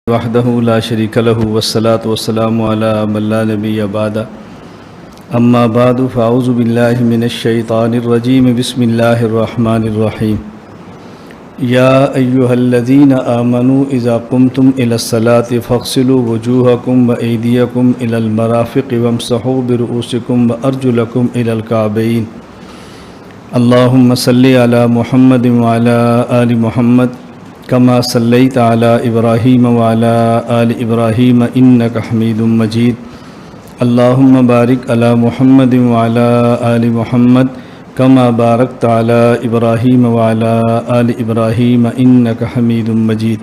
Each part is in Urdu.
وحدہ لا شریک لہ والصلاة والسلام علی من لا نبی بعدہ اما بعد فاعوذ باللہ من الشیطان الرجیم بسم اللہ الرحمن الرحیم یا ایہا الذین آمنوا اذا قمتم الى الصلاة فاغسلوا وجوہکم وایدیکم الى المرافق وامسحوا برؤوسکم وارجلکم الى الکعبین اللہم صلی علی محمد وعلی آل محمد کما صلیت علی ابراہیم وعلی آل ابراہیم انک حمید مجید اللہم بارک علی محمد وعلی آل محمد کما بارکت علی ابراہیم وعلی آل ابراہیم انک حمید مجید۔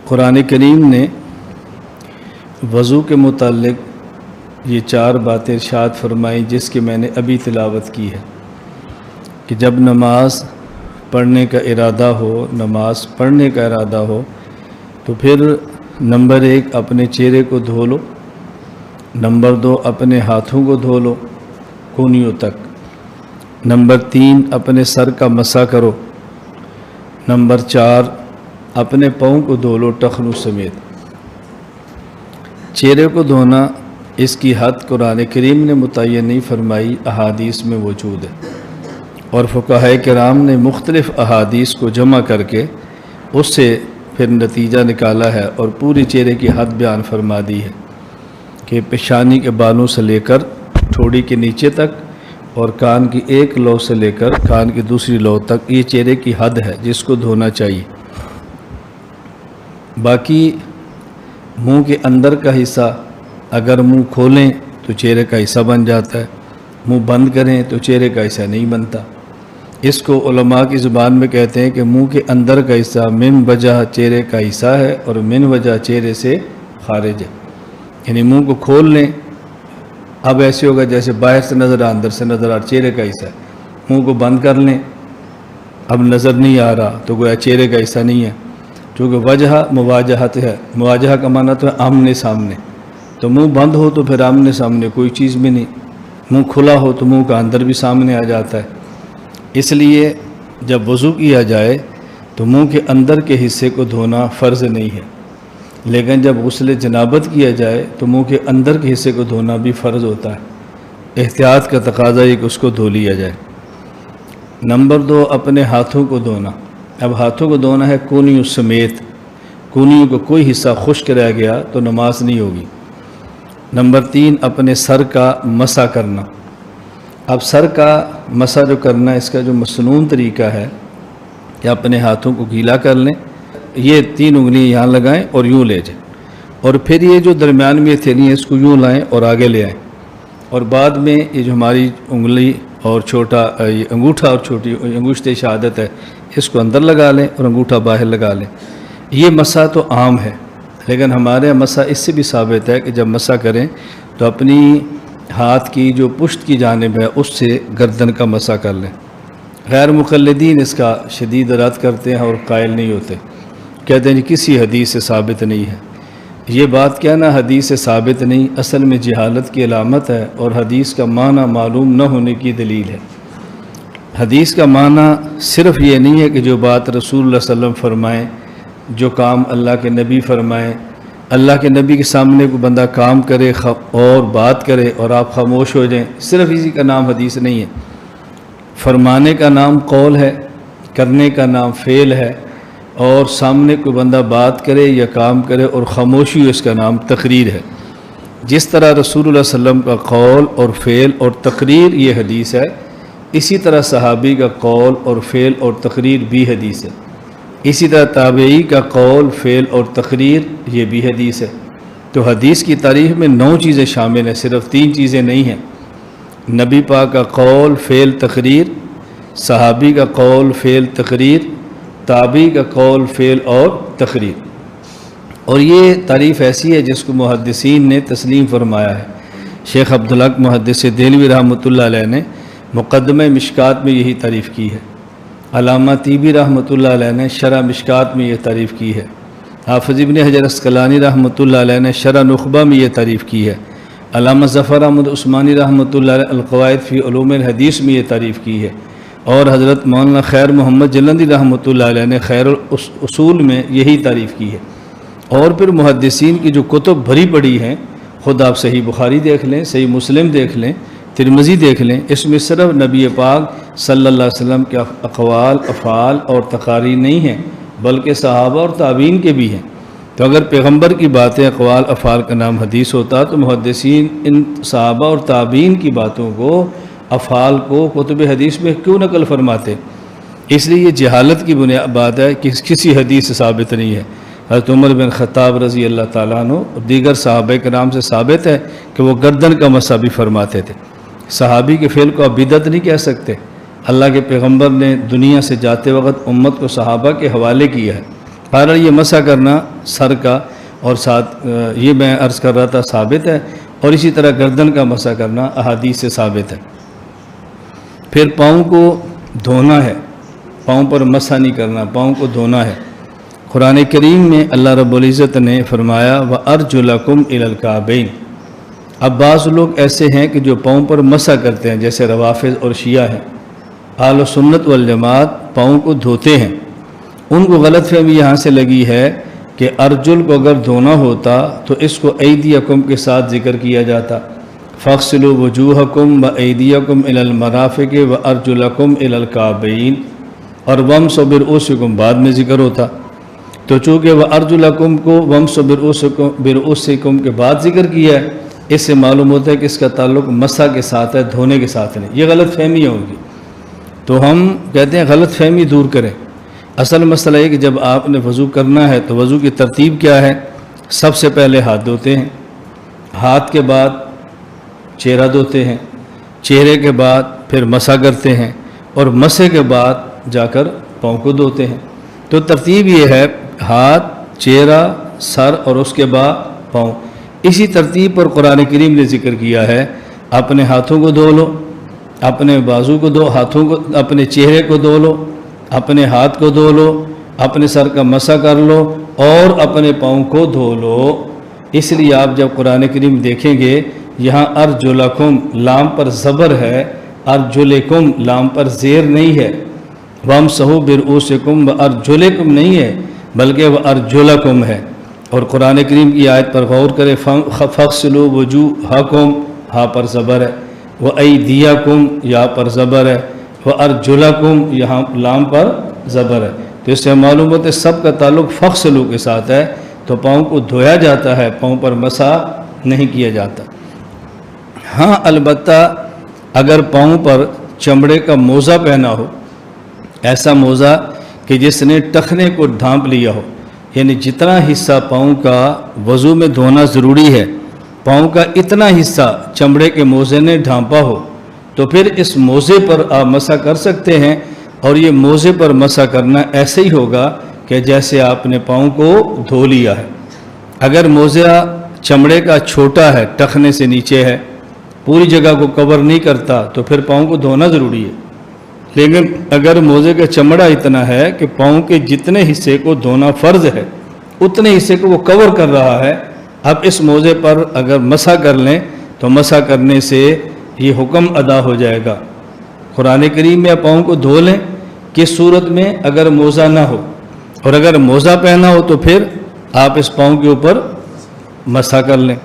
قرآن کریم نے وضو کے متعلق یہ 4 باتیں ارشاد فرمائی جس کی میں نے ابھی تلاوت کی ہے کہ جب نماز پڑھنے کا ارادہ ہو تو پھر نمبر 1 اپنے چہرے کو دھو لو، نمبر 2 اپنے ہاتھوں کو دھو لو کونیوں تک، نمبر 3 اپنے سر کا مسح کرو، نمبر 4 اپنے پاؤں کو دھو لو ٹخنوں سمیت۔ چہرے کو دھونا اس کی حد قرآن کریم نے متعین نہیں فرمائی، احادیث میں موجود ہے، اور فقہائے کرام نے مختلف احادیث کو جمع کر کے اس سے پھر نتیجہ نکالا ہے اور پوری چہرے کی حد بیان فرما دی ہے کہ پیشانی کے بالوں سے لے کر ٹھوڑی کے نیچے تک اور کان کی ایک لو سے لے کر کان کی دوسری لو تک یہ چہرے کی حد ہے جس کو دھونا چاہیے۔ باقی منہ کے اندر کا حصہ اگر منہ کھولیں تو چہرے کا حصہ بن جاتا ہے، منہ بند کریں تو چہرے کا حصہ نہیں بنتا۔ اس کو علماء کی زبان میں کہتے ہیں کہ منہ کے اندر کا حصہ من وجہ چہرے کا حصہ ہے اور من وجہ چہرے سے خارج ہے، یعنی منہ کو کھول لیں اب ایسے ہوگا جیسے باہر سے نظر اندر سے نظر چہرے کا حصہ ہے، منہ کو بند کر لیں اب نظر نہیں آ رہا تو گویا چہرے کا حصہ نہیں ہے، چونکہ وجہ مواجہت ہے، مواجہہ کا معنی تو ہے آمنے سامنے، تو منہ بند ہو تو پھر آمنے سامنے کوئی چیز بھی نہیں، منہ کھلا ہو تو منہ کا اندر بھی سامنے آ جاتا ہے۔ اس لیے جب وضو کیا جائے تو منہ کے اندر کے حصے کو دھونا فرض نہیں ہے، لیکن جب غسل جنابت کیا جائے تو منہ کے اندر کے حصے کو دھونا بھی فرض ہوتا ہے، احتیاط کا تقاضا ہے کہ اس کو دھو لیا جائے۔ نمبر 2 اپنے ہاتھوں کو دھونا۔ اب ہاتھوں کو دھونا ہے کونیوں سمیت، کونیوں کو کوئی حصہ خشک رہ گیا تو نماز نہیں ہوگی۔ نمبر 3 اپنے سر کا مسح کرنا۔ اب سر کا مسح جو کرنا اس کا جو مسنون طریقہ ہے کہ اپنے ہاتھوں کو گیلا کر لیں، یہ 3 انگلیاں یہاں لگائیں اور یوں لے جائیں، اور پھر یہ جو درمیان میں تھیلی ہے اس کو یوں لائیں اور آگے لے آئیں، اور بعد میں یہ جو ہماری انگلی اور چھوٹا یہ انگوٹھا اور چھوٹی انگشت شہادت ہے اس کو اندر لگا لیں اور انگوٹھا باہر لگا لیں۔ یہ مسح تو عام ہے، لیکن ہمارے مسح اس سے بھی ثابت ہے کہ جب مسح کریں تو اپنی ہاتھ کی جو پشت کی جانب ہے اس سے گردن کا مسح کر لیں۔ غیر مقلدین اس کا شدید رد کرتے ہیں اور قائل نہیں ہوتے، کہتے ہیں کسی حدیث سے ثابت نہیں ہے۔ یہ بات کہنا حدیث سے ثابت نہیں اصل میں جہالت کی علامت ہے اور حدیث کا معنی معلوم نہ ہونے کی دلیل ہے۔ حدیث کا معنی صرف یہ نہیں ہے کہ جو بات رسول اللہ صلی اللہ علیہ وسلم فرمائیں، جو کام اللہ کے نبی فرمائیں، اللہ کے نبی کے سامنے کوئی بندہ کام کرے اور بات کرے اور آپ خاموش ہو جائیں، صرف اسی کا نام حدیث نہیں ہے۔ فرمانے کا نام قول ہے، کرنے کا نام فعل ہے، اور سامنے کوئی بندہ بات کرے یا کام کرے اور خاموشی اس کا نام تقریر ہے۔ جس طرح رسول اللہ صلی اللہ علیہ وسلم کا قول اور فعل اور تقریر یہ حدیث ہے، اسی طرح صحابی کا قول اور فعل اور تقریر بھی حدیث ہے، اسی طرح تابعی کا قول فعل اور تقریر یہ بھی حدیث ہے۔ تو حدیث کی تعریف میں 9 چیزیں شامل ہیں، صرف 3 چیزیں نہیں ہیں۔ نبی پاک کا قول فعل تقریر، صحابی کا قول فعل تقریر، تابعی کا قول فعل اور تقریر، اور یہ تعریف ایسی ہے جس کو محدثین نے تسلیم فرمایا ہے۔ شیخ عبدالحق محدث دہلوی رحمۃ اللہ علیہ نے مقدمہ مشکات میں یہی تعریف کی ہے، علامہ طیبی رحمۃ اللہ علیہ نے شرح مشکات میں یہ تعریف کی ہے، حافظ ابن حجر عسقلانی رحمۃ اللہ علیہ نے شرح نخبہ میں یہ تعریف کی ہے، علامہ ظفر احمد عثمانی رحمۃ اللہ علیہ القواعد فی علوم الحدیث میں یہ تعریف کی ہے، اور حضرت مولانا خیر محمد جلندی رحمۃ اللہ علیہ نے خیر الاصول میں یہی تعریف کی ہے۔ اور پھر محدثین کی جو کتب بھری پڑی ہیں، خود آپ صحیح بخاری دیکھ لیں، صحیح مسلم دیکھ لیں، ترمذی دیکھ لیں، اس میں صرف نبی پاک صلی اللہ علیہ وسلم کے اقوال، افعال اور تقاریر نہیں ہیں، بلکہ صحابہ اور تابعین کے بھی ہیں۔ تو اگر پیغمبر کی باتیں، اقوال، افعال کا نام حدیث ہوتا تو محدثین ان صحابہ اور تابعین کی باتوں کو، افعال کو کتب حدیث میں کیوں نقل فرماتے؟ اس لیے یہ جہالت کی بنیاد بات ہے کہ کسی حدیث سے ثابت نہیں ہے۔ حضرت عمر بن خطاب رضی اللہ تعالیٰ عنہ اور دیگر صحابہ کرام سے ثابت ہے کہ وہ گردن کا مسح بھی فرماتے تھے۔ صحابی کے فعل کو آپ بدعت نہیں کہہ سکتے۔ اللہ کے پیغمبر نے دنیا سے جاتے وقت امت کو صحابہ کے حوالے کیا ہے۔ بہرحال یہ مسح کرنا سر کا اور ساتھ یہ میں عرض کر رہا تھا ثابت ہے، اور اسی طرح گردن کا مسح کرنا احادیث سے ثابت ہے۔ پھر پاؤں کو دھونا ہے، پاؤں پر مسح نہیں کرنا، پاؤں کو دھونا ہے۔ قرآن کریم میں اللہ رب العزت نے فرمایا وَأَرْجُلَكُمْ إِلَى الْكَعْبَيْنِ۔ اب بعض لوگ ایسے ہیں کہ جو پاؤں پر مسح کرتے ہیں، جیسے روافض اور شیعہ ہیں۔ اہل سنت والجماعت پاؤں کو دھوتے ہیں۔ ان کو غلط فہمی یہاں سے لگی ہے کہ ارجل کو اگر دھونا ہوتا تو اس کو ایدیکم کے ساتھ ذکر کیا جاتا، فَاغْسِلُوا وُجُوهَكُمْ وَأَيْدِيَكُمْ إِلَى الْمَرَافِقِ وَأَرْجُلَكُمْ إِلَى الْكَعْبَيْنِ، اور وَامْسَحُوا بِرُؤُوسِكُمْ بعد میں ذکر ہوتا۔ تو چونکہ وَأَرْجُلَكُمْ کو وَامْسَحُوا بِرُؤُوسِكُمْ کے بعد ذکر کیا ہے، اس سے معلوم ہوتا ہے کہ اس کا تعلق مسح کے ساتھ ہے، دھونے کے ساتھ نہیں۔ یہ غلط فہمی ہے ان کی۔ تو ہم کہتے ہیں غلط فہمی دور کریں۔ اصل مسئلہ یہ کہ جب آپ نے وضو کرنا ہے تو وضو کی ترتیب کیا ہے؟ سب سے پہلے ہاتھ دھوتے ہیں، ہاتھ کے بعد چہرہ دھوتے ہیں، چہرے کے بعد پھر مسح کرتے ہیں، اور مسح کے بعد جا کر پاؤں کو دھوتے ہیں۔ تو ترتیب یہ ہے ہاتھ، چہرہ، سر اور اس کے بعد پاؤں۔ اسی ترتیب پر قرآن کریم نے ذکر کیا ہے، اپنے ہاتھوں کو دھو لو، اپنے بازو کو دو، ہاتھوں کو، اپنے چہرے کو دھو لو، اپنے ہاتھ کو دھو لو، اپنے سر کا مسح کر لو اور اپنے پاؤں کو دھو لو۔ اس لیے آپ جب قرآن کریم دیکھیں گے یہاں ارجلکم لام پر زبر ہے، ارجلکم لام پر زیر نہیں ہے، وامسحوا برؤوسکم وارجلکم نہیں ہے بلکہ وارجلکم ہے۔ اور قرآن کریم کی آیت پر غور کرے، فاغسلوا وجوہکم ہا پر زبر ہے، وایدیکم یا پر زبر ہے، وارجلکم یہاں لام پر زبر ہے۔ تو اس سے معلوم ہوتا ہے سب کا تعلق فاغسلوا کے ساتھ ہے، تو پاؤں کو دھویا جاتا ہے، پاؤں پر مسح نہیں کیا جاتا۔ ہاں البتہ اگر پاؤں پر چمڑے کا موزہ پہنا ہو، ایسا موزہ کہ جس نے ٹخنے کو ڈھانپ لیا ہو، یعنی جتنا حصہ پاؤں کا وضو میں دھونا ضروری ہے، پاؤں کا اتنا حصہ چمڑے کے موزے نے ڈھانپا ہو، تو پھر اس موزے پر آپ مسح کر سکتے ہیں۔ اور یہ موزے پر مسح کرنا ایسے ہی ہوگا کہ جیسے آپ نے پاؤں کو دھو لیا ہے۔ اگر موزہ چمڑے کا چھوٹا ہے، ٹخنے سے نیچے ہے، پوری جگہ کو کور نہیں کرتا، تو پھر پاؤں کو دھونا ضروری ہے۔ لیکن اگر موزے کا چمڑا اتنا ہے کہ پاؤں کے جتنے حصے کو دھونا فرض ہے، اتنے حصے کو وہ کور کر رہا ہے، اب اس موزے پر اگر مسح کر لیں تو مسح کرنے سے یہ حکم ادا ہو جائے گا۔ قرآن کریم میں پاؤں کو دھو لیں کس صورت میں؟ اگر موزہ نہ ہو، اور اگر موزہ پہنا ہو تو پھر آپ اس پاؤں کے اوپر مسح کر لیں۔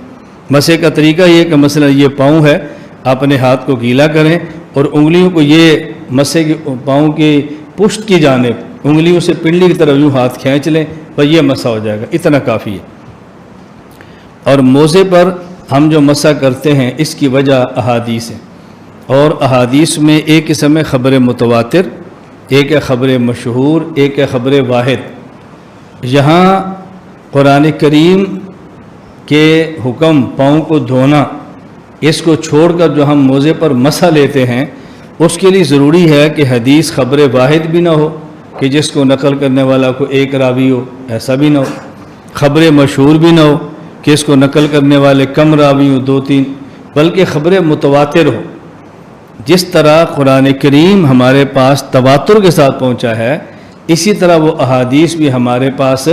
مسح کا طریقہ یہ کہ مثلا یہ پاؤں ہے، اپنے ہاتھ کو گیلا کریں اور انگلیوں کو یہ مسح کے پاؤں کی پشت کی جانب انگلیوں سے پنڈلی کی طرف یوں ہاتھ کھینچ لیں، اور یہ مسح ہو جائے گا، اتنا کافی ہے۔ اور موزے پر ہم جو مسح کرتے ہیں اس کی وجہ احادیث ہے، اور احادیث میں ایک قسم ہے خبر متواتر، ایک ہے خبر مشہور، ایک ہے خبر واحد۔ یہاں قرآن کریم کے حکم پاؤں کو دھونا، اس کو چھوڑ کر جو ہم موزے پر مسح لیتے ہیں، اس کے لیے ضروری ہے کہ حدیث خبر واحد بھی نہ ہو کہ جس کو نقل کرنے والا کو ایک راوی ہو، ایسا بھی نہ ہو، خبر مشہور بھی نہ ہو کہ اس کو نقل کرنے والے کم راوی ہوں، 2-3، بلکہ خبر متواتر ہو۔ جس طرح قرآن کریم ہمارے پاس تواتر کے ساتھ پہنچا ہے، اسی طرح وہ احادیث بھی ہمارے پاس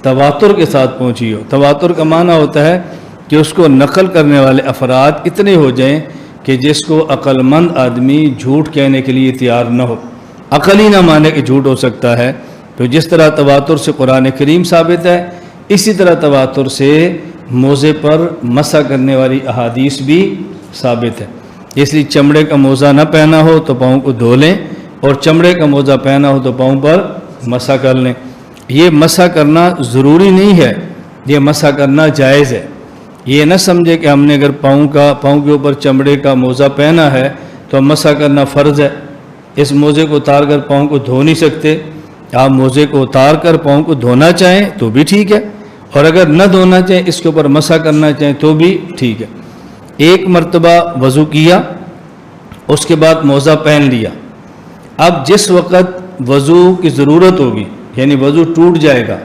تواتر کے ساتھ پہنچی ہو۔ تواتر کا معنی ہوتا ہے کہ اس کو نقل کرنے والے افراد اتنے ہو جائیں کہ جس کو عقل مند آدمی جھوٹ کہنے کے لیے تیار نہ ہو، عقل ہی نہ مانے کہ جھوٹ ہو سکتا ہے۔ تو جس طرح تواتر سے قرآن کریم ثابت ہے، اسی طرح تواتر سے موزے پر مسح کرنے والی احادیث بھی ثابت ہے۔ اس لیے چمڑے کا موزہ نہ پہنا ہو تو پاؤں کو دھو لیں، اور چمڑے کا موزہ پہنا ہو تو پاؤں پر مسح کر لیں۔ یہ مسح کرنا ضروری نہیں ہے، یہ مسح کرنا جائز ہے۔ یہ نہ سمجھے کہ ہم نے اگر پاؤں کے اوپر چمڑے کا موزہ پہنا ہے تو مسح کرنا فرض ہے، اس موزے کو اتار کر پاؤں کو دھو نہیں سکتے۔ آپ موزے کو اتار کر پاؤں کو دھونا چاہیں تو بھی ٹھیک ہے، اور اگر نہ دھونا چاہیں، اس کے اوپر مسح کرنا چاہیں تو بھی ٹھیک ہے۔ ایک مرتبہ وضو کیا، اس کے بعد موزہ پہن لیا۔ اب جس وقت وضو کی ضرورت ہوگی، یعنی وضو ٹوٹ جائے گا،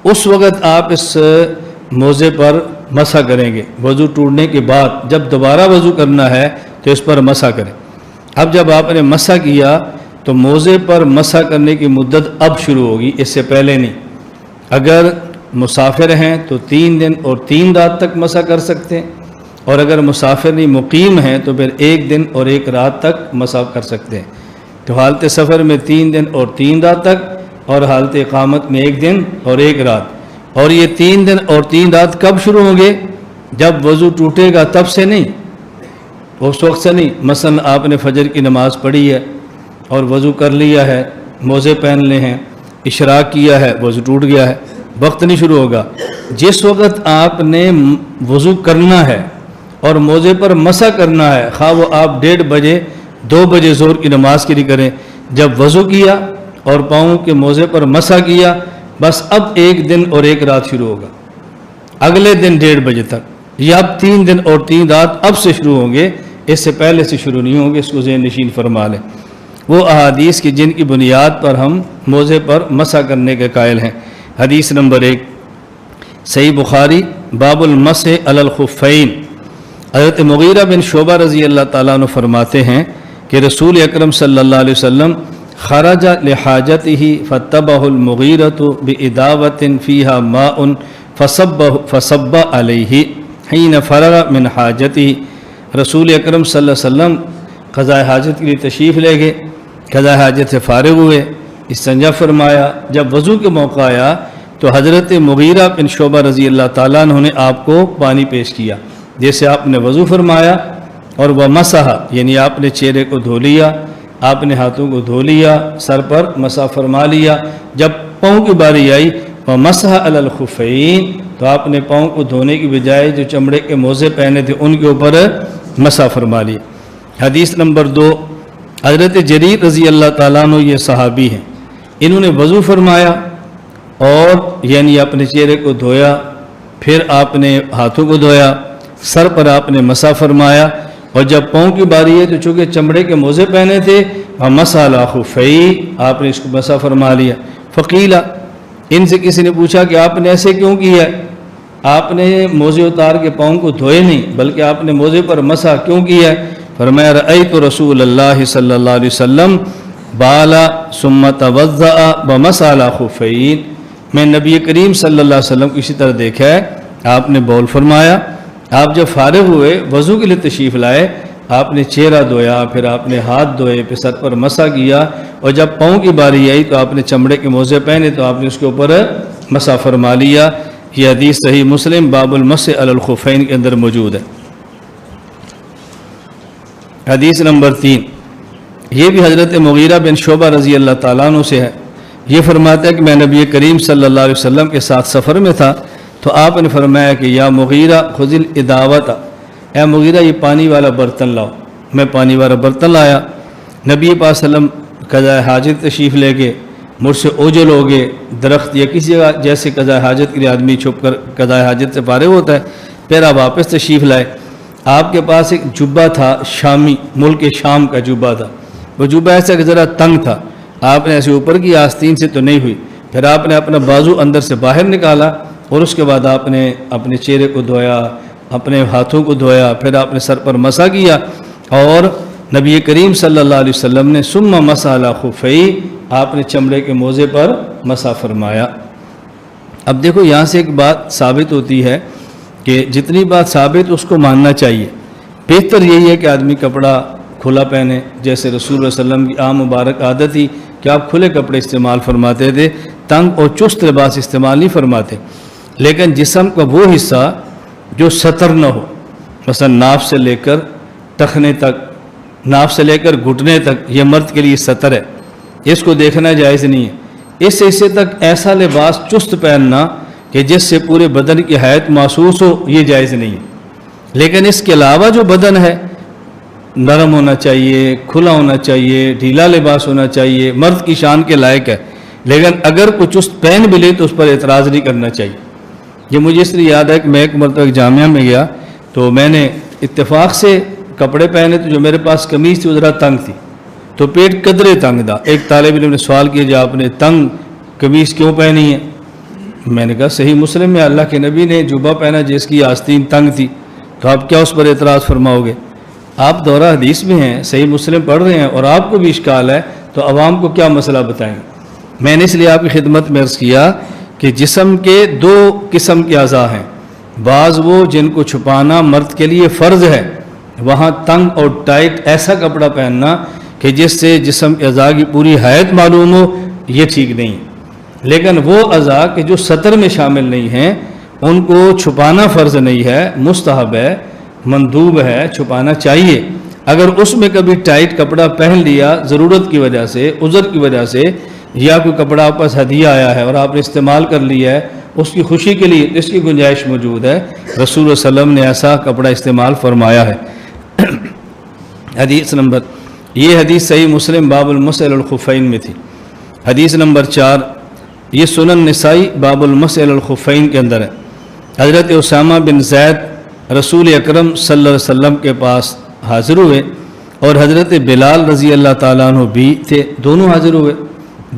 اس وقت آپ اس موزے پر مسح کریں گے۔ وضو ٹوٹنے کے بعد جب دوبارہ وضو کرنا ہے تو اس پر مسح کریں۔ اب جب آپ نے مسح کیا تو موزے پر مسح کرنے کی مدت اب شروع ہوگی، اس سے پہلے نہیں۔ اگر مسافر ہیں تو 3 دن اور 3 رات تک مسح کر سکتے ہیں، اور اگر مسافر نہیں مقیم ہیں تو پھر 1 دن اور 1 رات تک مسح کر سکتے ہیں۔ تو حالت سفر میں 3 دن اور 3 رات تک، اور حالت اقامت میں 1 دن اور 1 رات۔ اور یہ 3 دن اور 3 رات کب شروع ہوں گے؟ جب وضو ٹوٹے گا، تب سے نہیں، اس وقت سے نہیں۔ مثلا آپ نے فجر کی نماز پڑھی ہے اور وضو کر لیا ہے، موزے پہن لے ہیں، اشراق کیا ہے، وضو ٹوٹ گیا ہے، وقت نہیں شروع ہوگا۔ جس وقت آپ نے وضو کرنا ہے اور موزے پر مسح کرنا ہے، خواہ وہ آپ 1:30 بجے 2 بجے ظہر کی نماز کے لیے کریں، جب وضو کیا اور پاؤں کے موزے پر مسح کیا، بس اب 1 دن اور 1 رات شروع ہوگا، اگلے دن 1:30 بجے تک۔ یہ اب 3 دن اور 3 رات اب سے شروع ہوں گے، اس سے پہلے سے شروع نہیں ہوں گے، اس کو ذہن نشین فرما لیں۔ وہ احادیث کی جن کی بنیاد پر ہم موزے پر مسح کرنے کے قائل ہیں۔ حدیث نمبر 1 صحیح بخاری، باب المسح علی الخفین۔ حضرت مغیرہ بن شعبہ رضی اللہ تعالیٰ عنہ فرماتے ہیں کہ رسول اکرم صلی اللہ علیہ وسلم خرج لحاجتہ فتبہ المغیرۃ بإداوۃ فیہا ماء فصب علیہ حین فرغ من حاجتہ۔ رسول اکرم صلی اللہ علیہ وسلم قضاء حاجت کے لیے تشریف لے گئے، قضاء حاجت سے فارغ ہوئے، استنجا فرمایا۔ جب وضو کے موقع آیا تو حضرت مغیرہ بن شعبہ رضی اللہ تعالیٰ عنہ نے آپ کو پانی پیش کیا، جیسے آپ نے وضو فرمایا، اور وہ مسح یعنی آپ نے چہرے کو دھو لیا، آپ نے ہاتھوں کو دھو لیا، سر پر مسح فرما لیا۔ جب پاؤں کی باری آئی وہ مسح علی الخفین، تو آپ نے پاؤں کو دھونے کی بجائے جو چمڑے کے موزے پہنے تھے ان کے اوپر مسح فرما لیا۔ حدیث نمبر 2 حضرت جریر رضی اللہ تعالیٰ عنہ، یہ صحابی ہیں، انہوں نے وضو فرمایا اور یعنی اپنے چہرے کو دھویا، پھر آپ نے ہاتھوں کو دھویا، سر پر آپ نے مسح فرمایا، اور جب پاؤں کی باری ہے تو چونکہ چمڑے کے موزے پہنے تھے، مسح علی خفین، آپ نے اس کو مسح فرما لیا۔ فقیلا، ان سے کسی نے پوچھا کہ آپ نے ایسے کیوں کیا ہے؟ آپ نے موزے اتار کے پاؤں کو دھوئے نہیں بلکہ آپ نے موزے پر مسح کیوں کیا ہے؟ فرمایا رأیت رسول اللہ صلی اللہ علیہ وسلم بالا ثم توضأ ومسح علی خفین، میں نبی کریم صلی اللہ علیہ وسلم کو اسی طرح دیکھا ہے، آپ نے بول فرمایا، آپ جب فارغ ہوئے وضو کے لیے تشریف لائے، آپ نے چہرہ دھویا، پھر آپ نے ہاتھ دھوئے، پھر سر پر مسح کیا، اور جب پاؤں کی باری آئی تو آپ نے چمڑے کے موزے پہنے تو آپ نے اس کے اوپر مسح فرما لیا۔ یہ حدیث صحیح مسلم باب المسح علی الخفین کے اندر موجود ہے۔ حدیث نمبر 3 یہ بھی حضرت مغیرہ بن شعبہ رضی اللہ تعالیٰ عنہ سے ہے۔ یہ فرماتا ہے کہ میں نبی کریم صلی اللہ علیہ وسلم کے ساتھ سفر میں تھا تو آپ نے فرمایا کہ یا مغیرہ خذ الاداوۃ، اے مغیرہ یہ پانی والا برتن لاؤ۔ میں پانی والا برتن لایا۔ نبی پاک صلی اللہ علیہ وسلم قضاء حاجت تشریف لے کے مجھ سے اوجل ہو گئے، درخت یا کسی جگہ جیسے قضاء حاجت کے لیے آدمی چھپ کر قضاء حاجت سے فارغ ہوتا ہے، پھر آپ واپس تشریف لائے۔ آپ کے پاس ایک جبہ تھا، شامی ملک شام کا جبہ تھا، وہ جبہ ایسا کہ ذرا تنگ تھا، آپ نے ایسے اوپر کی آستین سے تو نہیں ہوئی، پھر آپ نے اپنا بازو اندر سے باہر نکالا، اور اس کے بعد آپ نے اپنے چہرے کو دھویا، اپنے ہاتھوں کو دھویا، پھر آپ نے سر پر مسح کیا، اور نبی کریم صلی اللہ علیہ وسلم نے ثم مسح علی خفین، آپ نے چمڑے کے موزے پر مسح فرمایا۔ اب دیکھو یہاں سے ایک بات ثابت ہوتی ہے کہ جتنی بات ثابت اس کو ماننا چاہیے، بہتر یہی ہے کہ آدمی کپڑا کھلا پہنے، جیسے رسول اللہ صلی اللہ علیہ وسلم کی عام مبارک عادت تھی کہ آپ کھلے کپڑے استعمال فرماتے تھے، تنگ اور چست لباس استعمال نہیں فرماتے۔ لیکن جسم کا وہ حصہ جو ستر نہ ہو، مثلا ناف سے لے کر ٹخنے تک، ناف سے لے کر گھٹنے تک، یہ مرد کے لیے ستر ہے، اس کو دیکھنا جائز نہیں ہے۔ اس حصے تک ایسا لباس چست پہننا کہ جس سے پورے بدن کی حیت محسوس ہو، یہ جائز نہیں ہے۔ لیکن اس کے علاوہ جو بدن ہے نرم ہونا چاہیے، کھلا ہونا چاہیے، ڈھیلا لباس ہونا چاہیے، مرد کی شان کے لائق ہے۔ لیکن اگر کوئی چست پہن بھی لے تو اس پر اعتراض نہیں کرنا چاہیے۔ یہ مجھے اس لیے یاد ہے کہ میں ایک مرتبہ ایک جامعہ میں گیا تو میں نے اتفاق سے کپڑے پہنے، تو جو میرے پاس قمیض تھی وہ ذرا تنگ تھی، تو پیٹ قدرے تنگ تھا۔ ایک طالب علم نے سوال کیا جو آپ نے تنگ قمیض کیوں پہنی ہے؟ میں نے کہا صحیح مسلم میں اللہ کے نبی نے جبہ پہنا جس کی آستین تنگ تھی، تو آپ کیا اس پر اعتراض فرماؤ گے؟ آپ دورہ حدیث میں ہیں، صحیح مسلم پڑھ رہے ہیں اور آپ کو بھی اشکال ہے، تو عوام کو کیا مسئلہ بتائیں گے؟ میں نے اس لیے آپ کی خدمت میں عرض کیا کہ جسم کے دو قسم کے اعضاء ہیں، بعض وہ جن کو چھپانا مرد کے لیے فرض ہے، وہاں تنگ اور ٹائٹ ایسا کپڑا پہننا کہ جس سے جسم کے اعضاء کی پوری حیت معلوم ہو، یہ ٹھیک نہیں ہے۔ لیکن وہ اعضاء کہ جو سطر میں شامل نہیں ہیں، ان کو چھپانا فرض نہیں ہے، مستحب ہے، مندوب ہے، چھپانا چاہیے۔ اگر اس میں کبھی ٹائٹ کپڑا پہن لیا ضرورت کی وجہ سے، عذر کی وجہ سے، یا کوئی کپڑا آپ پاس ہدیہ آیا ہے اور آپ نے استعمال کر لیا ہے اس کی خوشی کے لیے، اس کی گنجائش موجود ہے، رسول اللہ صلی اللہ علیہ وسلم نے ایسا کپڑا استعمال فرمایا ہے۔ حدیث نمبر، یہ حدیث صحیح مسلم باب المسح علی الخفین میں تھی۔ حدیث نمبر 4، یہ سنن نسائی باب المسح علی الخفین کے اندر ہے۔ حضرت اسامہ بن زید رسول اکرم صلی اللہ علیہ وسلم کے پاس حاضر ہوئے اور حضرت بلال رضی اللہ تعالیٰ عنہ بھی تھے، دونوں حاضر ہوئے۔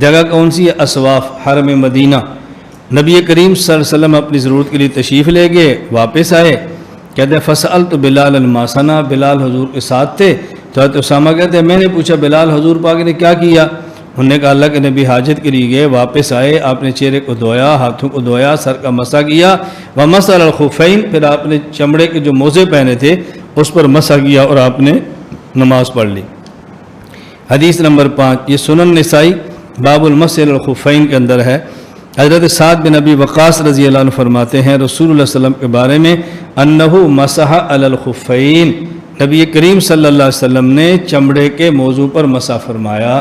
جگہ کون سی ہے؟ اسواف، حرم مدینہ۔ نبی کریم صلی اللہ علیہ وسلم اپنی ضرورت کے لیے تشریف لے گئے، واپس آئے، کہتے ہیں فسألت بلال الماسنا، بلال حضور کے ساتھ تھے، تو حضرت اسامہ کہتے ہیں میں نے پوچھا بلال حضور پاک نے کیا کیا؟ انہوں نے کہا اللہ کے نبی حاجت کے لیے گئے، واپس آئے، آپ نے چہرے کو دھویا، ہاتھوں کو دھویا، سر کا مسح کیا، ومسح علی الخفین، پھر آپ نے چمڑے کے جو موزے پہنے تھے اس پر مسح کیا اور آپ نے نماز پڑھ لی۔ حدیث نمبر 5، یہ سنن نسائی باب المسح علی الخفین کے اندر ہے۔ حضرت سعد بن ابی وقاص رضی اللہ عنہ فرماتے ہیں رسول اللہ صلی اللہ علیہ وسلم کے بارے میں انہ مسح علی الخفین، نبی کریم صلی اللہ علیہ وسلم نے چمڑے کے موضوع پر مسح فرمایا۔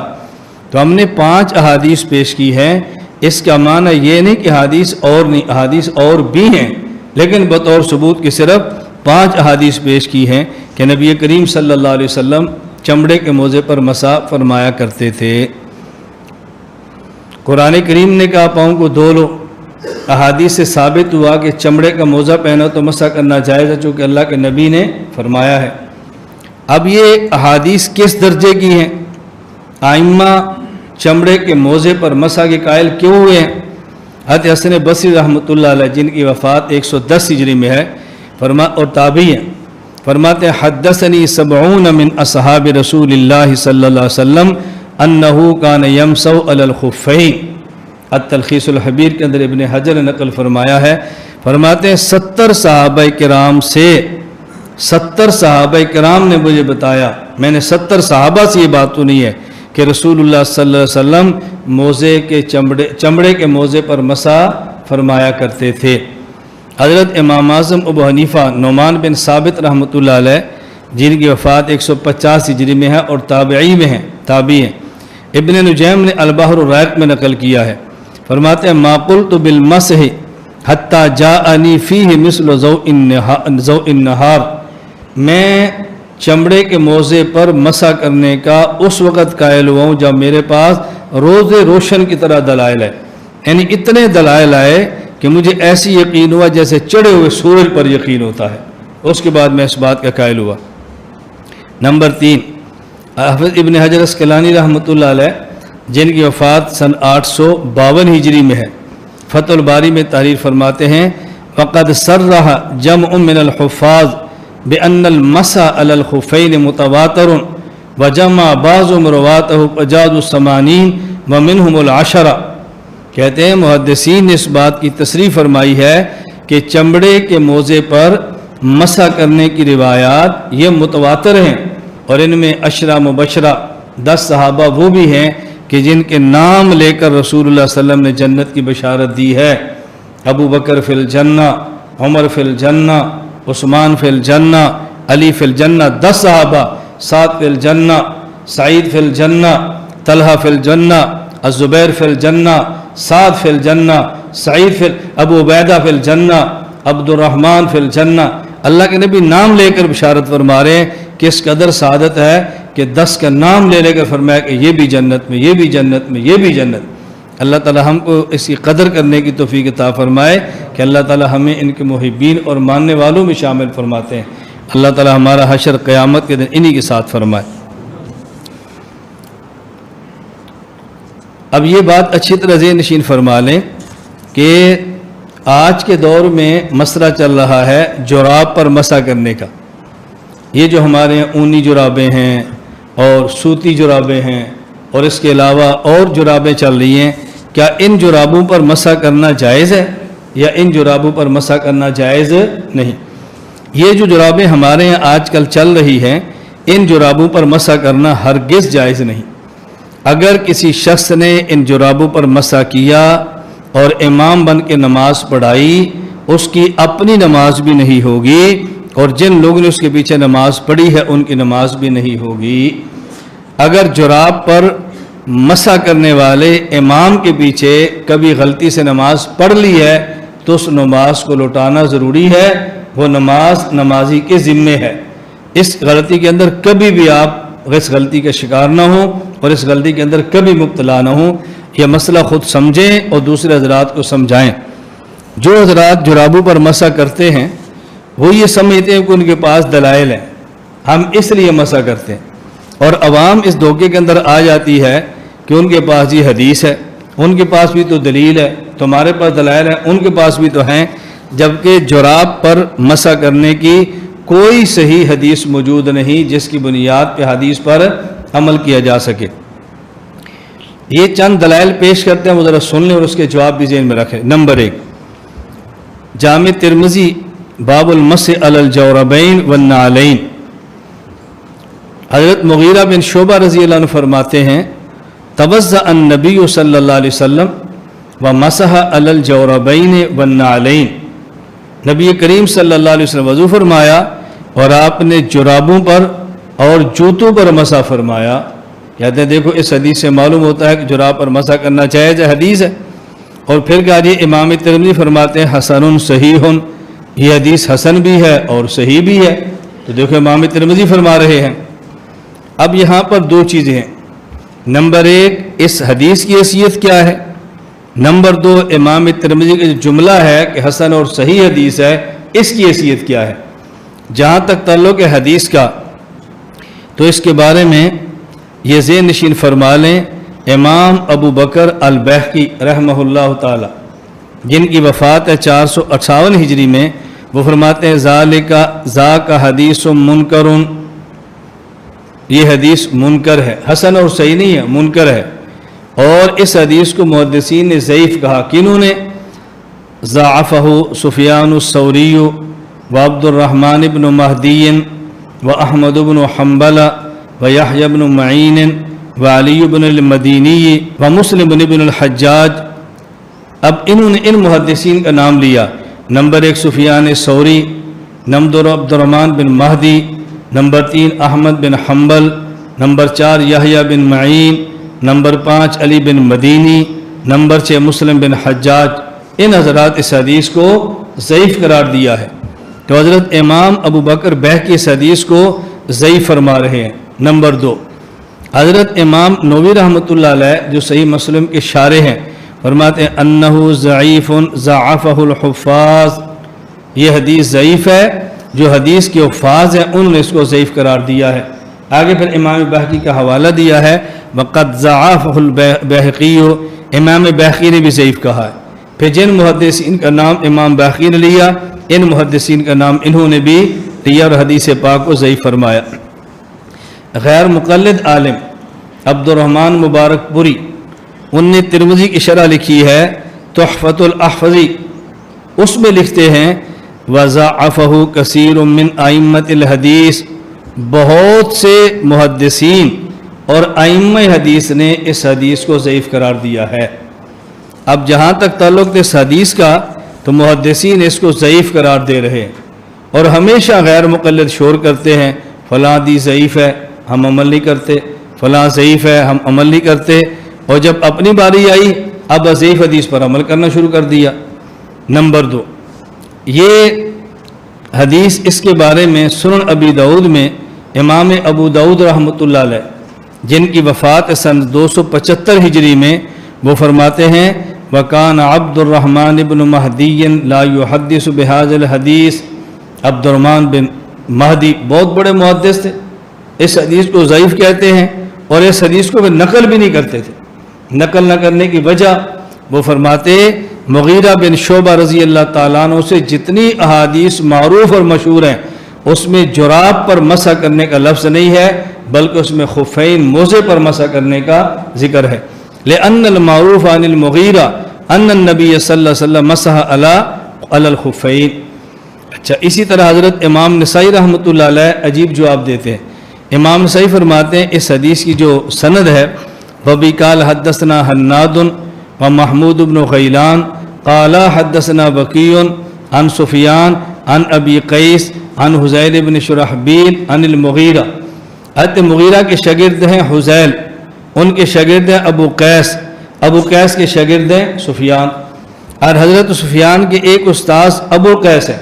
تو ہم نے 5 احادیث پیش کی ہیں، اس کا معنی یہ نہیں کہ احادیث اور نہیں، احادیث اور بھی ہیں، لیکن بطور ثبوت کی صرف 5 احادیث پیش کی ہیں کہ نبی کریم صلی اللہ علیہ وسلم چمڑے کے موضع پر مسح فرمایا کرتے تھے۔ قرآن کریم نے کہا پاؤں کو دھو لو، احادیث سے ثابت ہوا کہ چمڑے کا موزہ پہنا تو مسح کرنا جائز ہے، چونکہ اللہ کے نبی نے فرمایا ہے۔ اب یہ احادیث کس درجے کی ہیں؟ آئمہ چمڑے کے موزے پر مسح کے قائل کیوں ہوئے ہیں؟ حضرت حسن بصری رحمۃ اللہ علیہ جن کی وفات 110 ہجری میں ہے اور تابعی ہیں، فرماتے ہیں حدثنی 70 من اصحاب رسول اللہ صلی اللہ علیہ وسلم انہو کان یمسح علی الخفین۔ التلخیص الحبیر کے اندر ابن حجر نے نقل فرمایا ہے، فرماتے ہیں 70 صحابہ کرام سے، 70 صحابہ کرام نے مجھے بتایا، میں نے 70 صحابہ سے یہ بات تو نہیں ہے کہ رسول اللہ صلی اللہ علیہ وسلم موزے کے چمڑے کے موزے پر مسح فرمایا کرتے تھے۔ حضرت امام اعظم ابو حنیفہ نعمان بن ثابت رحمۃ اللہ علیہ جن کی وفات 150 ہجری میں ہے اور تابعی میں ہیں، تابعی ہیں، ابن نجیم نے البحر الرائق میں نقل کیا ہے، فرماتے ہیں ما قلت بالمسح حتی جاءنی فیہ مثل ضوء النہار، میں چمڑے کے موزے پر مسح کرنے کا اس وقت قائل ہوا ہوں جب میرے پاس روز روشن کی طرح دلائل ہے، یعنی اتنے دلائل آئے کہ مجھے ایسی یقین ہوا جیسے چڑھے ہوئے سورج پر یقین ہوتا ہے، اس کے بعد میں اس بات کا قائل ہوا۔ نمبر 3، حافظ ابن حجر اسقلانی رحمۃ اللہ علیہ جن کی وفات سن 852 ہجری میں ہے، فتح الباری میں تحریر فرماتے ہیں وقد صرح جمع من الحفاظ بأن المسح على الخفين متواتر وجمع بعضهم رواته فجاز 80 ومنهم العشرة، کہتے ہیں محدثین نے اس بات کی تصریح فرمائی ہے کہ چمڑے کے موزے پر مسح کرنے کی روایات یہ متواتر ہیں، اور ان میں عشرہ مبشرہ 10 صحابہ وہ بھی ہیں کہ جن کے نام لے کر رسول اللہ صلی اللہ علیہ وسلم نے جنت کی بشارت دی ہے۔ ابو بکر فی الجنہ، عمر فی الجنہ، عثمان فی الجنہ، علی فی الجنہ، 10 صحابہ، سعد فی الجنہ، سعید فی الجنہ، طلحہ فی الجنہ، الزبیر فی الجنہ، سعد فی الجنہ، سعید ابو عبیدہ فی الجنہ، عبد الرحمن فی الجنہ۔ اللہ کے نبی نام لے کر بشارت فرما رہے ہیں کہ اس قدر سعادت ہے کہ 10 کا نام لے کر فرمایا کہ یہ بھی جنت میں، یہ بھی جنت میں، یہ بھی جنت۔ اللہ تعالی ہم کو اس کی قدر کرنے کی توفیق عطا فرمائے کہ اللہ تعالی ہمیں ان کے محبین اور ماننے والوں میں شامل فرماتے ہیں۔ اللہ تعالی ہمارا حشر قیامت کے دن انہی کے ساتھ فرمائے۔ اب یہ بات اچھی طرح ذہن نشین فرما لیں کہ آج کے دور میں مسئلہ چل رہا ہے جراب پر مسح کرنے کا۔ یہ جو ہمارے یہاں اونی جرابیں ہیں اور سوتی جرابیں ہیں اور اس کے علاوہ اور جرابیں چل رہی ہیں، کیا ان جرابوں پر مسح کرنا جائز ہے یا ان جرابوں پر مسح کرنا جائز نہیں؟ یہ جو جرابیں ہمارے یہاں آج کل چل رہی ہیں، ان جرابوں پر مسح کرنا ہرگز جائز نہیں۔ اگر کسی شخص نے ان جرابوں پر مسح کیا اور امام بن کے نماز پڑھائی، اس کی اپنی نماز بھی نہیں ہوگی، اور جن لوگوں نے اس کے پیچھے نماز پڑھی ہے ان کی نماز بھی نہیں ہوگی۔ اگر جراب پر مسح کرنے والے امام کے پیچھے کبھی غلطی سے نماز پڑھ لی ہے تو اس نماز کو لوٹانا ضروری ہے، وہ نماز نمازی کے ذمے ہے۔ اس غلطی کے اندر کبھی بھی آپ اس غلطی کا شکار نہ ہوں اور اس غلطی کے اندر کبھی مبتلا نہ ہوں۔ یہ مسئلہ خود سمجھیں اور دوسرے حضرات کو سمجھائیں۔ جو حضرات جرابوں پر مسح کرتے ہیں وہ یہ سمجھتے ہیں کہ ان کے پاس دلائل ہیں، ہم اس لیے مسح کرتے ہیں، اور عوام اس دھوکے کے اندر آ جاتی ہے کہ ان کے پاس یہ حدیث ہے، ان کے پاس بھی تو دلیل ہے، تمہارے پاس دلائل ہیں، ان کے پاس بھی تو ہیں، جبکہ جراب پر مسح کرنے کی کوئی صحیح حدیث موجود نہیں جس کی بنیاد پہ حدیث پر عمل کیا جا سکے۔ یہ چند دلائل پیش کرتے ہیں، وہ ذرا سن لیں اور اس کے جواب بھی ذہن میں رکھیں۔ نمبر 1، جامع ترمذی باب المسح علی الجوربین والنعلین، حضرت مغیرہ بن شعبہ رضی اللہ عنہ فرماتے ہیں توضأ النبی صلی اللہ علیہ وسلم ومسح علی الجوربین والنعلین، نبی کریم صلی اللہ علیہ وسلم وضو فرمایا اور آپ نے جرابوں پر اور جوتوں پر مسح فرمایا۔ کہتے ہیں دیکھو اس حدیث سے معلوم ہوتا ہے کہ جراب پر مسح کرنا جائز ہے، حدیث ہے۔ اور پھر کہا جی امام ترمذی فرماتے ہیں حسن صحیح، یہ حدیث حسن بھی ہے اور صحیح بھی ہے۔ تو دیکھو امام ترمذی فرما رہے ہیں۔ اب یہاں پر 2 چیزیں ہیں، نمبر 1 اس حدیث کی حیثیت کیا ہے، نمبر 2 امام ترمذی کا جو جملہ ہے کہ حسن اور صحیح حدیث ہے اس کی حیثیت کیا ہے۔ جہاں تک تعلق ہے حدیث کا تو اس کے بارے میں یہ ذہن نشین فرما لیں، امام ابو بکر البیہقی رحمہ اللہ تعالی جن کی وفات ہے 458 ہجری میں، وہ فرماتے ہیں ذاک حدیث منکر، یہ حدیث منکر ہے، حسن اور صحیح نہیں ہے، منکر ہے۔ اور اس حدیث کو محدثین نے ضعیف کہا، کنہوں نے؟ ضعفہ سفیان الثوری وعبد الرحمن بن مہدی واحمد بن حنبل ویحیی بن معین وعلی بن المدینی ومسلم بن الحجاج۔ اب انہوں نے ان محدثین کا نام لیا، نمبر 1 سفیان ثوری، نمبر 2 عبد الرحمن بن مہدی، نمبر 3 احمد بن حنبل، نمبر 4 یحییٰ بن معین، نمبر 5 علی بن مدینی، نمبر 6 مسلم بن حجاج۔ ان حضرات اس حدیث کو ضعیف قرار دیا ہے، تو حضرت امام ابو بکر بیہقی اس حدیث کو ضعیف فرما رہے ہیں۔ نمبر 2 حضرت امام نووی رحمۃ اللہ علیہ جو صحیح مسلم کے شارح ہیں، فرماتے ہیں انہ ضعیف ضعفہ الحفاظ، یہ حدیث ضعیف ہے، جو حدیث کے حفاظ ہیں انہوں نے اس کو ضعیف قرار دیا ہے۔ آگے پھر امام بیہقی کا حوالہ دیا ہے، وقد ضعفہ البیہقی، امام بیہقی نے بھی ضعیف کہا ہے۔ پھر جن محدثین کا نام امام بیہقی نے لیا، ان محدثین کا نام انہوں نے بھی لیا اور حدیث پاک کو ضعیف فرمایا۔ غیر مقلد عالم عبد الرحمن مبارک پوری، ان نے ترمذی کی شرح لکھی ہے تحفۃ الاحفظی، اس میں لکھتے ہیں وضعفہ کثیر من ائمۃ الحدیث، بہت سے محدثین اور ائمہ حدیث نے اس حدیث کو ضعیف قرار دیا ہے۔ اب جہاں تک تعلق اس حدیث کا تو محدثین اس کو ضعیف قرار دے رہے ہیں اور ہمیشہ غیر مقلد شور کرتے ہیں، فلاں حدیث ضعیف ہے ہم عمل نہیں کرتے، فلاں ضعیف ہے ہم عمل نہیں کرتے، اور جب اپنی باری آئی اب ضعیف حدیث پر عمل کرنا شروع کر دیا۔ نمبر 2، یہ حدیث اس کے بارے میں سنن ابی داؤد میں امام ابو داؤد رحمۃ اللہ علیہ جن کی وفات سن 275 ہجری میں، وہ فرماتے ہیں وَكَانَ عبد الرحمن بن مہدی لا يحدث بهذا الحدیث، عبد الرحمن بن مہدی بہت بڑے محدث تھے، اس حدیث کو ضعیف کہتے ہیں اور اس حدیث کو وہ نقل بھی نہیں کرتے تھے۔ نقل نہ کرنے کی وجہ وہ فرماتے مغیرہ بن شعبہ رضی اللہ تعالیٰ عنہ سے جتنی احادیث معروف اور مشہور ہیں اس میں جراب پر مسح کرنے کا لفظ نہیں ہے، بلکہ اس میں خفین موزے پر مسح کرنے کا ذکر ہے۔ لأن المعروف عن المغیرہ ان النبی صلی اللہ علیہ وسلم مسح علی الخفین۔ اچھا، اسی طرح حضرت امام نسائی رحمۃ اللہ علیہ عجیب جواب دیتے ہیں۔ امام نسائی فرماتے ہیں اس حدیث کی جو سند ہے وَبِي قال حدثنا حناد ومحمود بن غیلان قال حدثنا وکیع عن سفیان عن ابی قیس عن حذیل بن شرحبیل عن المغیرہ۔ حضرت مغیرہ کے شاگرد ہیں حذیل، ان کے شاگرد ہیں ابو قیس کے شاگرد ہیں سفیان، اور حضرت سفیان کے ایک استاذ ابو قیس ہے۔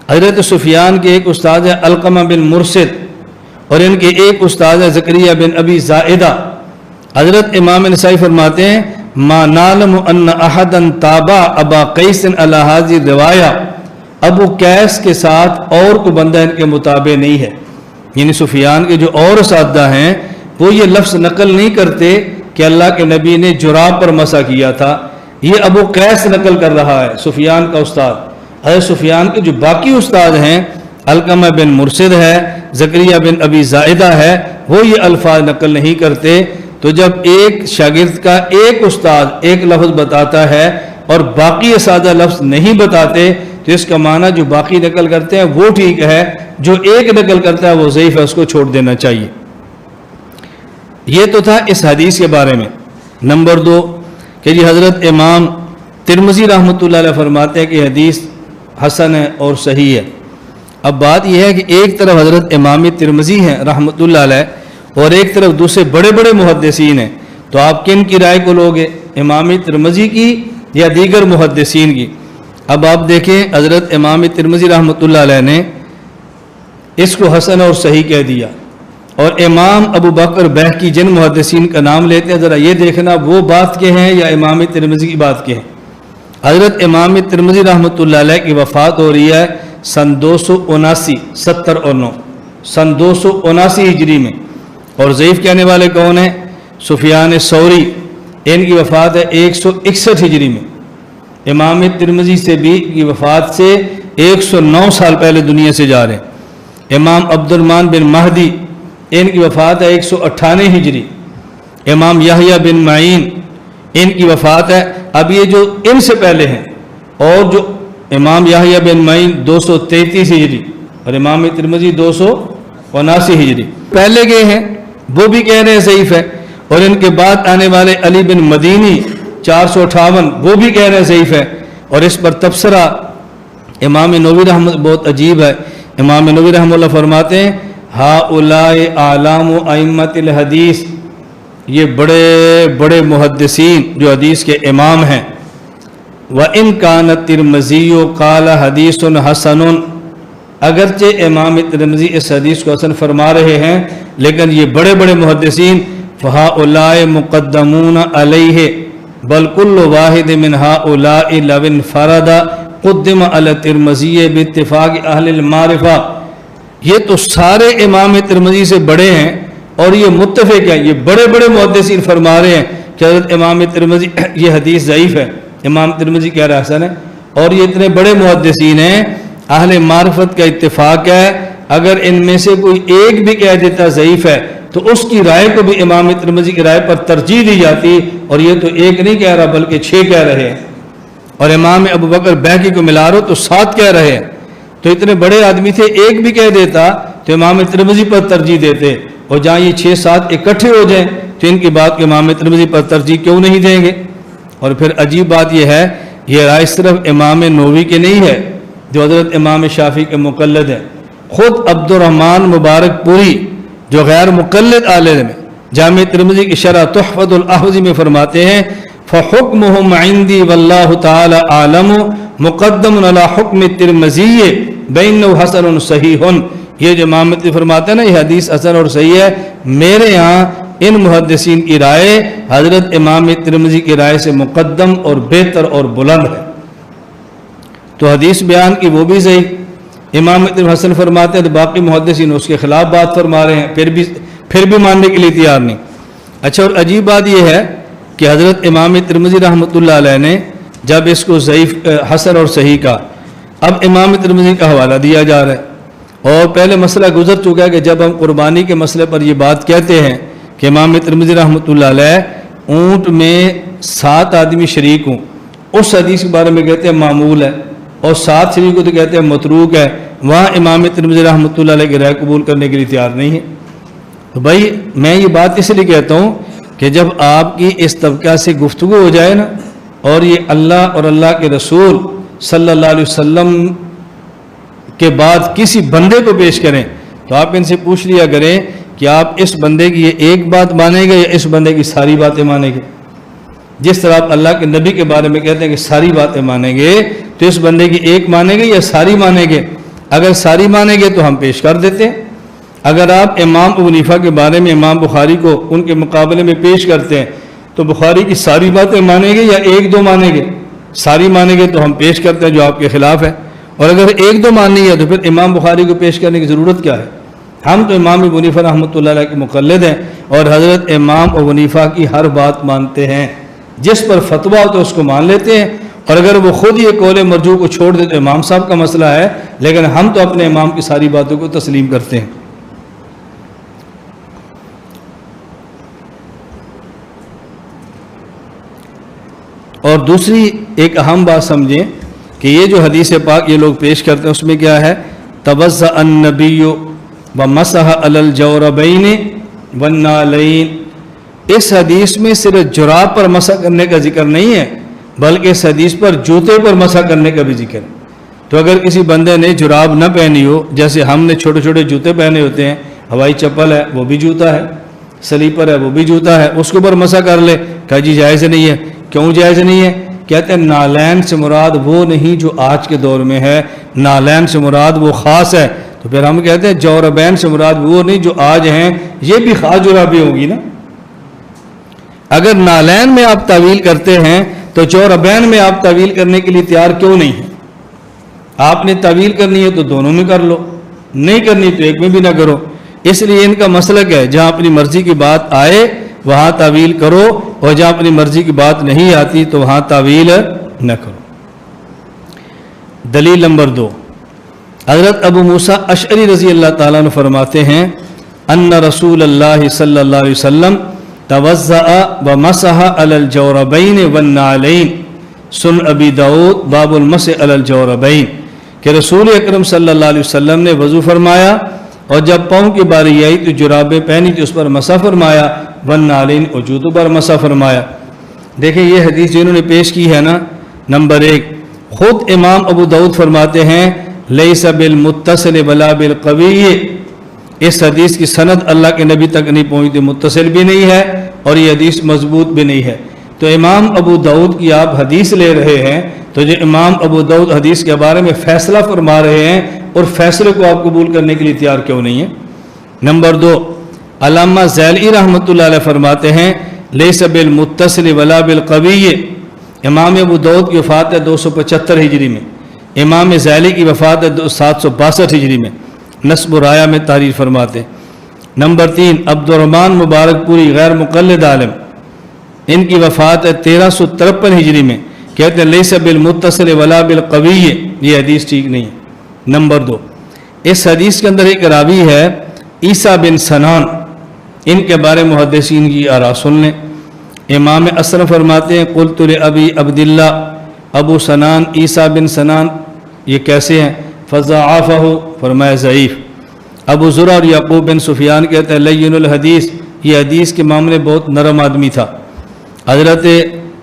حضرت سفیان کے ایک استاد ہے علقمہ بن مرشد، اور ان کے ایک استاد ہے زکریا بن ابی زائدہ۔ حضرت امام نسائی فرماتے ہیں ما نعلم ان احدا تابع ابا قیس علی هذه الروایہ، ابو قیس کے ساتھ اور کوئی بندہ ان کے مطابع نہیں ہے، یعنی سفیان کے جو اور اساتذہ ہیں وہ یہ لفظ نقل نہیں کرتے کہ اللہ کے نبی نے جراب پر مسح کیا تھا، یہ ابو قیس نقل کر رہا ہے سفیان کا استاد۔ حضرت سفیان کے جو باقی استاد ہیں علقمہ بن مرشد ہے، زکریا بن ابی زائدہ ہے، وہ یہ الفاظ نقل نہیں کرتے۔ تو جب ایک شاگرد کا ایک استاد ایک لفظ بتاتا ہے اور باقی اساتذہ لفظ نہیں بتاتے تو اس کا معنی جو باقی نقل کرتے ہیں وہ ٹھیک ہے، جو ایک نقل کرتا ہے وہ ضعیف ہے، اس کو چھوڑ دینا چاہیے۔ یہ تو تھا اس حدیث کے بارے میں۔ نمبر 2 کہ جی حضرت امام ترمذی رحمۃ اللہ علیہ فرماتے ہیں کہ حدیث حسن ہے اور صحیح ہے۔ اب بات یہ ہے کہ ایک طرف حضرت امام ترمذی ہیں رحمۃ اللہ علیہ اور ایک طرف دوسرے بڑے بڑے محدثین ہیں، تو آپ کن کی رائے کو لوگے، امام ترمذی کی یا دیگر محدثین کی؟ اب آپ دیکھیں حضرت امام ترمذی رحمۃ اللہ علیہ نے اس کو حسن اور صحیح کہہ دیا، اور امام ابو بکر بیہقی جن محدثین کا نام لیتے ہیں ذرا یہ دیکھنا وہ بات کے ہیں یا امام ترمذی کی بات کے ہیں۔ حضرت امام ترمذی رحمۃ اللہ علیہ کی وفات ہو رہی ہے سن 279 70 اور 9 سن 279 ہجری میں، اور ضعیف کہنے والے کون ہیں؟ سفیان ثوری، ان کی وفات ہے 161 ہجری میں۔ امام ترمذی سے بھی کی وفات سے 109 سال پہلے دنیا سے جا رہے ہیں۔ امام عبد الرحمن بن مہدی، ان کی وفات ہے 198 ہجری۔ امام یحییٰ بن معین، ان کی وفات ہے، اب یہ جو ان سے پہلے ہیں، اور جو امام یحییٰ بن معین 233 ہجری اور امام ترمذی 279 ہجری پہلے گئے ہیں، وہ بھی کہہ رہے ہیں ضعیف ہے، اور ان کے بعد آنے والے علی بن مدینی 458 وہ بھی کہہ رہے ہیں ضعیف ہے، اور اس پر تبصرہ امام نووی رحمۃ بہت عجیب ہے۔ امام نووی رحمۃ اللہ فرماتے ہیں ہؤلاء اعلام ائمۃ الحدیث، یہ بڑے بڑے محدثین جو حدیث کے امام ہیں، وَإِنْ كَانَ التِّرْمِذِيُّ قَالَ حَدِيثٌ حَسَنٌ، اگرچہ امام ترمذی اس حدیث کو حسن فرما رہے ہیں لیکن یہ بڑے بڑے محدثین فَهَؤُلَاءِ مُقَدَّمُونَ عَلَيْهِ بَلْ كُلُّ وَاحِدٍ مِنْ هَؤُلَاءِ لَوْ انْفَرَدَ قُدِّمَ عَلَى التِّرْمِذِيِّ بِاتِّفَاقِ أَهْلِ الْمَعْرِفَةِ، یہ تو سارے امام ترمذی سے بڑے ہیں اور یہ متفق ہیں، یہ بڑے بڑے محدثین فرما رہے ہیں کہ حضرت امام ترمذی یہ حدیث ضعیف ہے، امام ترمذی کہہ رہا حسن ہے، اور یہ اتنے بڑے محدثین ہیں، اہل معرفت کا اتفاق ہے، اگر ان میں سے کوئی ایک بھی کہہ دیتا ضعیف ہے تو اس کی رائے کو بھی امام ترمذی کی رائے پر ترجیح دی جاتی، اور یہ تو ایک نہیں کہہ رہا بلکہ 6 کہہ رہے ہیں، اور امام ابو بکر بیہقی کو ملا رہو تو 7 کہہ رہے ہیں، تو اتنے بڑے آدمی تھے، ایک بھی کہہ دیتا تو امام ترمذی پر ترجیح دیتے، اور جہاں یہ 6-7 اکٹھے ہو جائیں تو ان کی بات کے امام ترمذی پر ترجیح کیوں نہیں دیں گے؟ اور پھر عجیب بات یہ ہے، یہ رائے صرف امام نووی کے نہیں ہے جو حضرت امام شافعی کے مقلد ہیں، خود عبد الرحمن مبارک پوری جو غیر مقلد عالم ہے، جامع ترمذی کی شرح تحفۃ الاحوذی میں فرماتے ہیں فحکمہم عندی واللہ تعالی عالم مقدم علی حکم الترمذی بینہ حسن صحیح۔ یہ جو امام ترمذی فرماتے ہیں نا یہ حدیث حسن اور صحیح ہے، میرے ہاں ان محدثین کی رائے حضرت امام ترمذی کی رائے سے مقدم اور بہتر اور بلند ہے۔ تو حدیث بیان کی وہ بھی صحیح، امام ترمذی حسن فرماتے ہیں تو باقی محدثین اس کے خلاف بات فرما رہے ہیں، پھر بھی ماننے کے لیے تیار نہیں۔ اچھا، اور عجیب بات یہ ہے کہ حضرت امام ترمذی رحمۃ اللہ علیہ نے جب اس کو ضعیف حسن اور صحیح کا، اب امام ترمذی کا حوالہ دیا جا رہا ہے، اور پہلے مسئلہ گزر چکا ہے کہ جب ہم قربانی کے مسئلے پر یہ بات کہتے ہیں کہ امام ترمذی رحمۃ اللہ علیہ اونٹ میں 7 آدمی شریک ہوں، اس حدیث کے بارے میں کہتے ہیں معمول ہے، اور 7 شریک کو تو کہتے ہیں متروک ہے، وہاں امام ترمذی رحمۃ اللہ علیہ کی رائے قبول کرنے کے لیے تیار نہیں ہے۔ تو بھائی میں یہ بات اس لیے کہتا ہوں کہ جب آپ کی اس طبقہ سے گفتگو ہو جائے نا، اور یہ اللہ اور اللہ کے رسول صلی اللہ علیہ وسلم کے بعد کسی بندے کو پیش کریں تو آپ ان سے پوچھ لیا کریں کہ آپ اس بندے کی یہ ایک بات مانیں گے یا اس بندے کی ساری باتیں مانیں گے؟ جس طرح آپ اللہ کے نبی کے بارے میں کہتے ہیں کہ ساری باتیں مانیں گے، تو اس بندے کی ایک مانیں گے یا ساری مانیں گے؟ اگر ساری مانیں گے تو ہم پیش کر دیتے ہیں۔ اگر آپ امام ابو حنیفہ کے بارے میں امام بخاری کو ان کے مقابلے میں پیش کرتے ہیں تو بخاری کی ساری باتیں مانیں گے یا 1-2 مانیں گے؟ ساری مانیں گے تو ہم پیش کرتے ہیں جو آپ کے خلاف ہے، اور اگر 1-2 ماننی ہے تو پھر امام بخاری کو پیش کرنے کی ضرورت کیا ہے؟ ہم تو امام ابو حنیفہ رحمۃ اللہ علیہ کے مقلد ہیں، اور حضرت امام ابو حنیفہ کی ہر بات مانتے ہیں، جس پر فتویٰ ہو تو اس کو مان لیتے ہیں، اور اگر وہ خود یہ قول مرجوح کو چھوڑ دے تو امام صاحب کا مسئلہ ہے، لیکن ہم تو اپنے امام کی ساری باتوں کو تسلیم کرتے ہیں۔ اور دوسری ایک اہم بات سمجھیں کہ یہ جو حدیث پاک یہ لوگ پیش کرتے ہیں اس میں کیا ہے؟ توضأ النبی ومسح علی الجوربین والنعلین۔ اس حدیث میں صرف جراب پر مسح کرنے کا ذکر نہیں ہے، بلکہ اس حدیث پر جوتے پر مسح کرنے کا بھی ذکر ہے۔ تو اگر کسی بندے نے جراب نہ پہنی ہو، جیسے ہم نے چھوٹے چھوٹے جوتے پہنے ہوتے ہیں، ہوائی چپل ہے وہ بھی جوتا ہے، سلیپر ہے وہ بھی جوتا ہے، اس کے اوپر مسح کر لے، کہا جی جائز نہیں ہے۔ کیوں جائز نہیں ہے؟ کہتے ہیں نالین سے مراد وہ نہیں جو آج کے دور میں ہے، نالین سے مراد وہ خاص ہے۔ تو پھر ہم کہتے ہیں جوربین سے مراد وہ نہیں جو آج ہیں، یہ بھی خاص جرابیں ہوگی نا۔ اگر نالین میں آپ تعویل کرتے ہیں تو جوربین میں آپ تعویل کرنے کے لیے تیار کیوں نہیں ہیں؟ آپ نے تعویل کرنی ہے تو دونوں میں کر لو، نہیں کرنی تو ایک میں بھی نہ کرو۔ اس لیے ان کا مسلک ہے جہاں اپنی مرضی کی بات آئے وہاں تعویل کرو، اور جہاں اپنی مرضی کی بات نہیں آتی تو وہاں تعویل نہ کرو۔ دلیل نمبر 2، حضرت ابو موسیٰ اشعری رضی اللہ تعالیٰ عنہ فرماتے ہیں ان رسول اللہ صلی اللہ علیہ وسلم توضأ ومسح علی الجوربین والنعلین، سن ابی داؤد باب المسح علی الجوربین، کہ رسول اکرم صلی اللہ علیہ وسلم نے وضو فرمایا اور جب پاؤں کی باری آئی تو جرابیں پہنی تو اس پر مسح فرمایا، والنعلین اور جوتوں پر مسح فرمایا۔ دیکھیں یہ حدیث جنہوں نے پیش کی ہے نا، نمبر 1 خود امام ابو داؤد فرماتے ہیں لیس بالمتصل ولا بالقوی، اس حدیث کی سند اللہ کے نبی تک نہیں پہنچتی، متصل بھی نہیں ہے اور یہ حدیث مضبوط بھی نہیں ہے۔ تو امام ابو داؤد کی آپ حدیث لے رہے ہیں تو جو امام ابو داؤد حدیث کے بارے میں فیصلہ فرما رہے ہیں، اور فیصلے کو آپ قبول کرنے کے لیے تیار کیوں نہیں ہیں؟ نمبر 2 علامہ ذیلی رحمۃ اللہ علیہ فرماتے ہیں لیس بالمتصل ولا بالقوی، امام ابو داؤد کی وفات ہے 275 ہجری میں، امام ذیلی کی وفات ہے 762 ہجری میں، نسب و رایہ میں تحریر فرماتے ہیں۔ نمبر 3 عبد الرحمن مبارک پوری غیر مقلد عالم، ان کی وفات ہے 1353 ہجری میں، کہتے ہیں لیس بالمتصل ولا بالقوی، یہ حدیث ٹھیک نہیں ہے۔ نمبر 2 اس حدیث کے اندر ایک راوی ہے عیسیٰ بن سنان، ان کے بارے محدثین کی آراء سن لیں۔ امام اسرم فرماتے ہیں قلت لابی عبداللہ، ابو سنان عیسیٰ بن سنان یہ کیسے ہیں؟ فضعفہ، فرمایا ضعیف۔ ابو زرع اور یعقوب بن سفیان کہتے ہیں لین الحدیث، یہ حدیث کے معاملے بہت نرم آدمی تھا۔ حضرت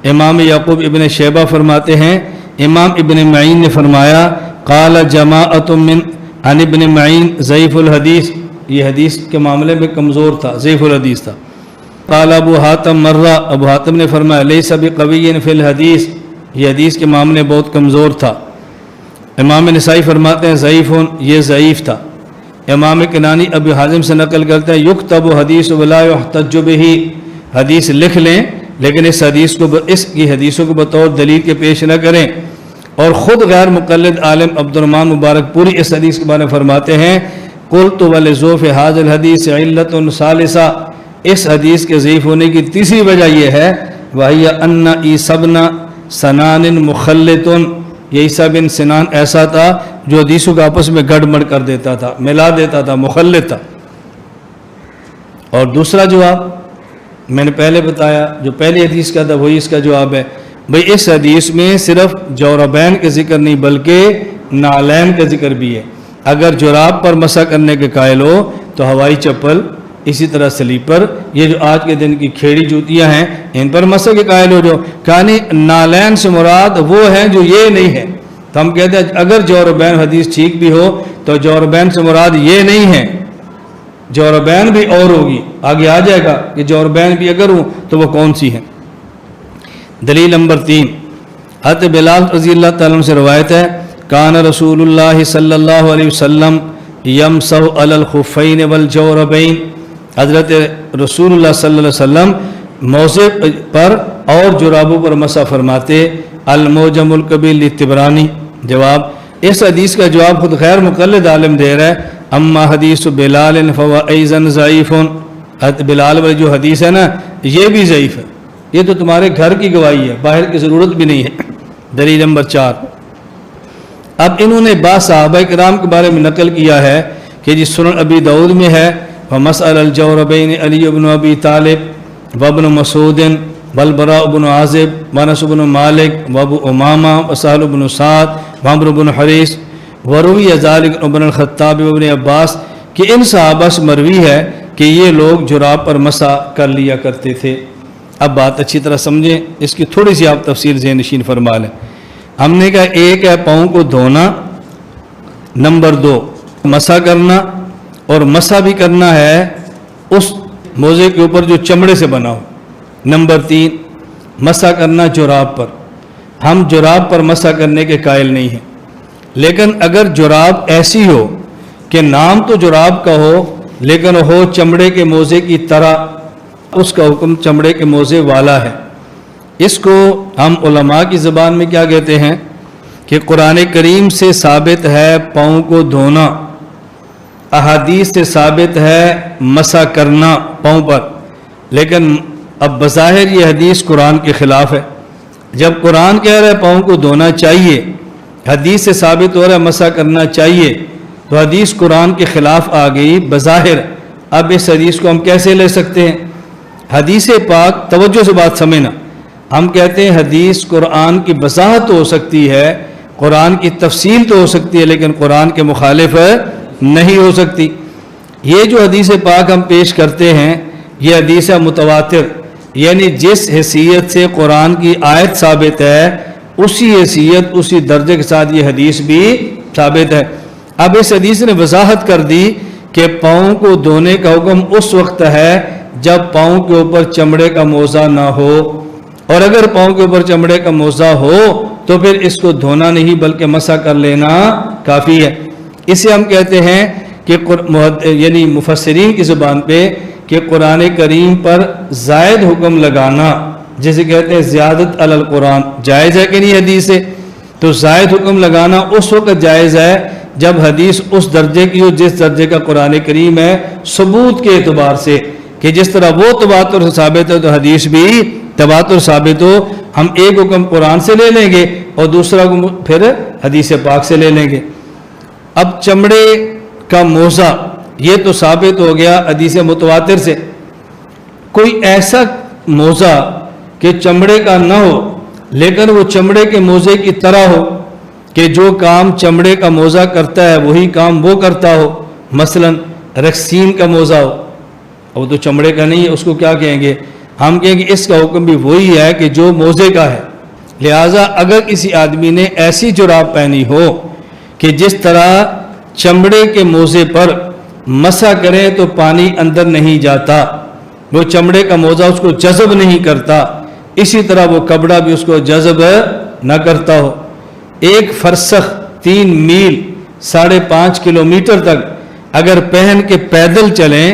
امام یعقوب ابن شیبہ فرماتے ہیں امام ابن معین نے فرمایا قال جماعت من عن ابن معین ضعیف الحدیث، یہ حدیث کے معاملے میں کمزور تھا، ضعیف الحدیث تھا۔ قال ابو حاتم مرہ، ابو حاتم نے فرمایا لیس بقوی فی الحدیث، یہ حدیث کے معاملے بہت کمزور تھا۔ امام نسائی فرماتے ہیں ضعیف، یہ ضعیف تھا۔ امام کنانی ابو حازم سے نقل کرتے ہیں یکتب حدیث ولا یحتج بہ، حدیث لکھ لیں لیکن اس کی حدیثوں کو بطور دلیل کے پیش نہ کریں۔ اور خود غیر مقلد عالم عبد الرحمن مبارک پوری اس حدیث کے بارے میں فرماتے ہیں قلت ولضعف ھذا الحدیث علۃ ثالثہ، اس حدیث کے ضعیف ہونے کی تیسری وجہ یہ ہے وہی ان عیسی بن سنان مخلط، یہ عیسیٰ بن سنان ایسا تھا جو حدیثوں کا آپس میں گڑبڑ کر دیتا تھا، ملا دیتا تھا، مخلط تھا۔ اور دوسرا جواب میں نے پہلے بتایا، جو پہلی حدیث کا تھا وہی اس کا جواب ہے۔ بھئی اس حدیث میں صرف جوربین کا ذکر نہیں بلکہ نعلین کا ذکر بھی ہے۔ اگر جراب پر مسح کرنے کے قائل ہو تو ہوائی چپل، اسی طرح سلیپر، یہ جو آج کے دن کی کھیڑی جوتیاں ہیں ان پر مسح کے قائل ہو جو کہانی نعلین سے مراد وہ ہیں جو یہ نہیں ہے۔ تو ہم کہتے ہیں اگر جوربین حدیث ٹھیک بھی ہو تو جوربین سے مراد یہ نہیں ہے، جوربین بھی اور ہوگی، آگے آ جائے گا کہ جوربین بھی اگر ہوں تو وہ کون سی ہیں۔ دلیل نمبر 3، حضرت بلال رضی اللہ تعالیٰ عنہ سے روایت ہے کان رسول اللہ صلی اللہ علیہ وسلم یمسح علی الخفین والجوربین، حضرت رسول اللہ صلی اللہ علیہ وسلم موضع پر اور جرابوں پر مسح فرماتے۔ الموجم الکبیر للطبرانی، جواب اس حدیث کا جواب خود غیر مقلد عالم دے رہا ہے اما حدیث بلال فهو ایضا ضعیف، حضرت بلال والی جو حدیث ہے نا یہ بھی ضعیف ہے، یہ تو تمہارے گھر کی گواہی ہے، باہر کی ضرورت بھی نہیں ہے۔ دلیل نمبر 4، اب انہوں نے بعض صحابہ کرام کے بارے میں نقل کیا ہے کہ جس سنن ابی داؤد میں ہے ومسأل الجوربین علی بن ابی طالب وابن مسعود والبراء بن عازب وانس بن مالک وابو امامہ وسہل بن سعد وعمر بن حریث وروی ذلک ابن الخطاب وابن عباس، کہ ان صحابہ سے مروی ہے کہ یہ لوگ جراب پر مسح کر لیا کرتے تھے۔ اب بات اچھی طرح سمجھیں، اس کی تھوڑی سی آپ تفصیل ذہن نشین فرما لیں۔ ہم نے کہا ایک ہے پاؤں کو دھونا، نمبر 2 مسح کرنا، اور مسح بھی کرنا ہے اس موزے کے اوپر جو چمڑے سے بنا ہو۔ نمبر 3 مسح کرنا جراب پر، ہم جراب پر مسح کرنے کے قائل نہیں ہیں، لیکن اگر جراب ایسی ہو کہ نام تو جراب کا ہو لیکن ہو چمڑے کے موزے کی طرح، اس کا حکم چمڑے کے موزے والا ہے۔ اس کو ہم علماء کی زبان میں کیا کہتے ہیں کہ قرآن کریم سے ثابت ہے پاؤں کو دھونا، احادیث سے ثابت ہے مسح کرنا پاؤں پر، لیکن اب بظاہر یہ حدیث قرآن کے خلاف ہے۔ جب قرآن کہہ رہا ہے پاؤں کو دھونا چاہیے، حدیث سے ثابت ہو رہا ہے مسح کرنا چاہیے، تو حدیث قرآن کے خلاف آ گئی بظاہر۔ اب اس حدیث کو ہم کیسے لے سکتے ہیں؟ حدیث پاک، توجہ سے بات سمجھنا، ہم کہتے ہیں حدیث قرآن کی وضاحت تو ہو سکتی ہے، قرآن کی تفصیل تو ہو سکتی ہے، لیکن قرآن کے مخالف نہیں ہو سکتی۔ یہ جو حدیث پاک ہم پیش کرتے ہیں یہ حدیث متواتر، یعنی جس حیثیت سے قرآن کی آیت ثابت ہے اسی حیثیت اسی درجے کے ساتھ یہ حدیث بھی ثابت ہے۔ اب اس حدیث نے وضاحت کر دی کہ پاؤں کو دھونے کا حکم اس وقت ہے جب پاؤں کے اوپر چمڑے کا موزہ نہ ہو، اور اگر پاؤں کے اوپر چمڑے کا موزہ ہو تو پھر اس کو دھونا نہیں بلکہ مسح کر لینا کافی ہے۔ اسے ہم کہتے ہیں کہ یعنی مفسرین کی زبان پہ کہ قرآن کریم پر زائد حکم لگانا، جسے کہتے ہیں زیادت علی القرآن، جائز ہے کہ نہیں حدیث سے؟ تو زائد حکم لگانا اس وقت جائز ہے جب حدیث اس درجے کی ہو جس درجے کا قرآن کریم ہے ثبوت کے اعتبار سے، کہ جس طرح وہ تواتر سے ثابت ہے تو حدیث بھی تواتر ثابت ہو۔ ہم ایک حکم قرآن سے لے لیں گے اور دوسرا حکم پھر حدیث پاک سے لے لیں گے۔ اب چمڑے کا موزہ یہ تو ثابت ہو گیا حدیث متواتر سے، کوئی ایسا موزہ کہ چمڑے کا نہ ہو لیکن وہ چمڑے کے موزے کی طرح ہو، کہ جو کام چمڑے کا موزہ کرتا ہے وہی کام وہ کرتا ہو، مثلا رکسین کا موزہ ہو، وہ تو چمڑے کا نہیں ہے، اس کو کیا کہیں گے؟ ہم کہیں گے اس کا حکم بھی وہی ہے کہ جو موزے کا ہے۔ لہٰذا اگر کسی آدمی نے ایسی جراب پہنی ہو کہ جس طرح چمڑے کے موزے پر مسح کریں تو پانی اندر نہیں جاتا، وہ چمڑے کا موزہ اس کو جذب نہیں کرتا، اسی طرح وہ کپڑا بھی اس کو جذب نہ کرتا ہو۔ 1 فرسخ 3 میل 5.5 کلومیٹر تک اگر پہن کے پیدل چلیں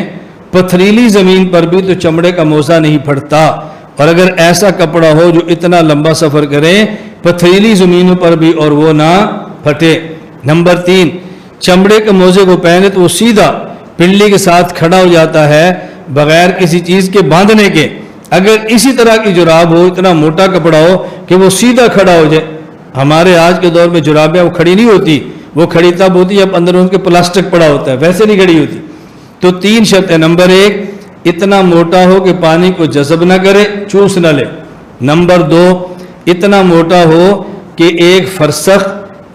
پتھریلی زمین پر بھی تو چمڑے کا موزہ نہیں پھٹتا، اور اگر ایسا کپڑا ہو جو اتنا لمبا سفر کریں پتھریلی زمینوں پر بھی اور وہ نہ پھٹے۔ نمبر 3، چمڑے کے موزے کو پہنے تو وہ سیدھا پنڈلی کے ساتھ کھڑا ہو جاتا ہے بغیر کسی چیز کے باندھنے کے۔ اگر اسی طرح کی جراب ہو، اتنا موٹا کپڑا ہو کہ وہ سیدھا کھڑا ہو جائے، ہمارے آج کے دور میں جرابیں وہ کھڑی نہیں ہوتی، وہ کھڑی تب ہوتی جب اندر ان کے پلاسٹک پڑا ہوتا ہے، ویسے نہیں کھڑی ہوتی۔ تو 3 شرطیں، نمبر 1 اتنا موٹا ہو کہ پانی کو جذب نہ کرے، چوس نہ لے۔ نمبر 2 اتنا موٹا ہو کہ 1 فرسخ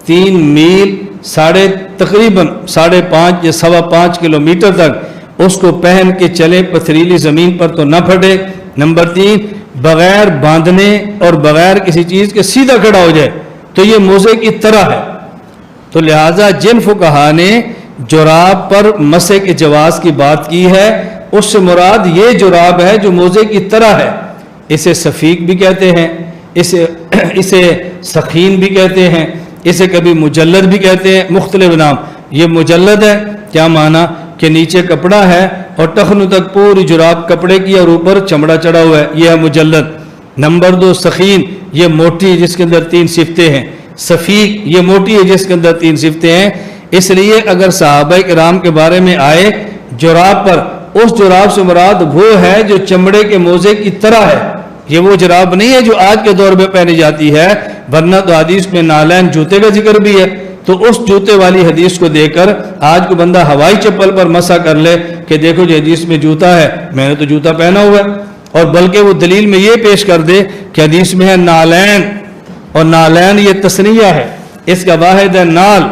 3 میل تقریباً 5.5 یا 5.25 کلومیٹر تک اس کو پہن کے چلے پتھریلی زمین پر تو نہ پھٹے۔ نمبر 3 بغیر باندھنے اور بغیر کسی چیز کے سیدھا کھڑا ہو جائے تو یہ موزے کی طرح ہے۔ تو لہٰذا جن فقہا نے جراب پر مسح کے جواز کی بات کی ہے اس سے مراد یہ جراب ہے جو موزے کی طرح ہے۔ اسے صفیق بھی کہتے ہیں، اسے سخین بھی کہتے ہیں، اسے کبھی مجلد بھی کہتے ہیں، مختلف نام۔ یہ مجلد ہے، کیا معنی کہ نیچے کپڑا ہے اور ٹخنوں تک پوری جراب کپڑے کی اور اوپر چمڑا چڑھا ہوا ہے، یہ ہے مجلد۔ نمبر 2 سخین، یہ موٹی جس کے اندر 3 صفتیں ہیں۔ صفیق یہ موٹی ہے جس کے اندر 3 صفتیں ہیں۔ اس لیے اگر صحابہ کرام کے بارے میں آئے جراب پر، اس جراب سے مراد وہ ہے جو چمڑے کے موزے کی طرح ہے، یہ وہ جراب نہیں ہے جو آج کے دور میں پہنی جاتی ہے، ورنہ تو حدیث میں نالین جوتے کا ذکر بھی ہے۔ تو اس جوتے والی حدیث کو دیکھ کر آج کو بندہ ہوائی چپل پر مسح کر لے کہ دیکھو جو حدیث میں جوتا ہے، میں نے تو جوتا پہنا ہوا ہے، اور بلکہ وہ دلیل میں یہ پیش کر دے کہ حدیث میں ہے نالین، اور نالین یہ تثنیہ ہے، اس کا واحد ہے نال۔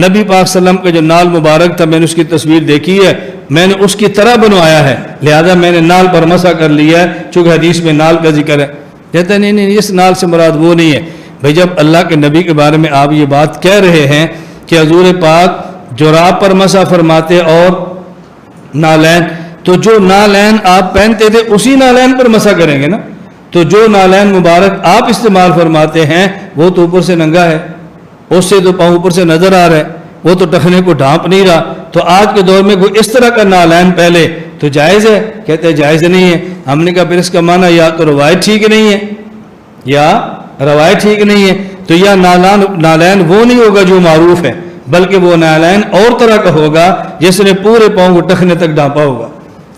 نبی پاک صلی اللہ علیہ وسلم کا جو نال مبارک تھا میں نے اس کی تصویر دیکھی ہے، میں نے اس کی طرح بنوایا ہے، لہذا میں نے نال پر مسح کر لیا ہے چونکہ حدیث میں نال کا ذکر ہے۔ کہتے ہیں نہیں اس نال سے مراد وہ نہیں ہے۔ بھئی جب اللہ کے نبی کے بارے میں آپ یہ بات کہہ رہے ہیں کہ حضور پاک جراب پر مسح فرماتے اور نالین، تو جو نالین آپ پہنتے تھے اسی نالین پر مسح کریں گے نا۔ تو جو نالین مبارک آپ استعمال فرماتے ہیں وہ تو اوپر سے ننگا ہے، اس سے تو پاؤں اوپر سے نظر آ رہا ہے، وہ تو ٹخنے کو ڈھانپ نہیں رہا۔ تو آج کے دور میں کوئی اس طرح کا نالین پہلے تو جائز ہے؟ کہتے ہیں جائز نہیں ہے۔ ہم نے کہا پھر اس کا معنی یا تو روایت ٹھیک نہیں ہے یا روایت ٹھیک نہیں ہے، تو یا نالین وہ نہیں ہوگا جو معروف ہے، بلکہ وہ نالین اور طرح کا ہوگا جس نے پورے پاؤں کو ٹخنے تک ڈھانپا ہوگا۔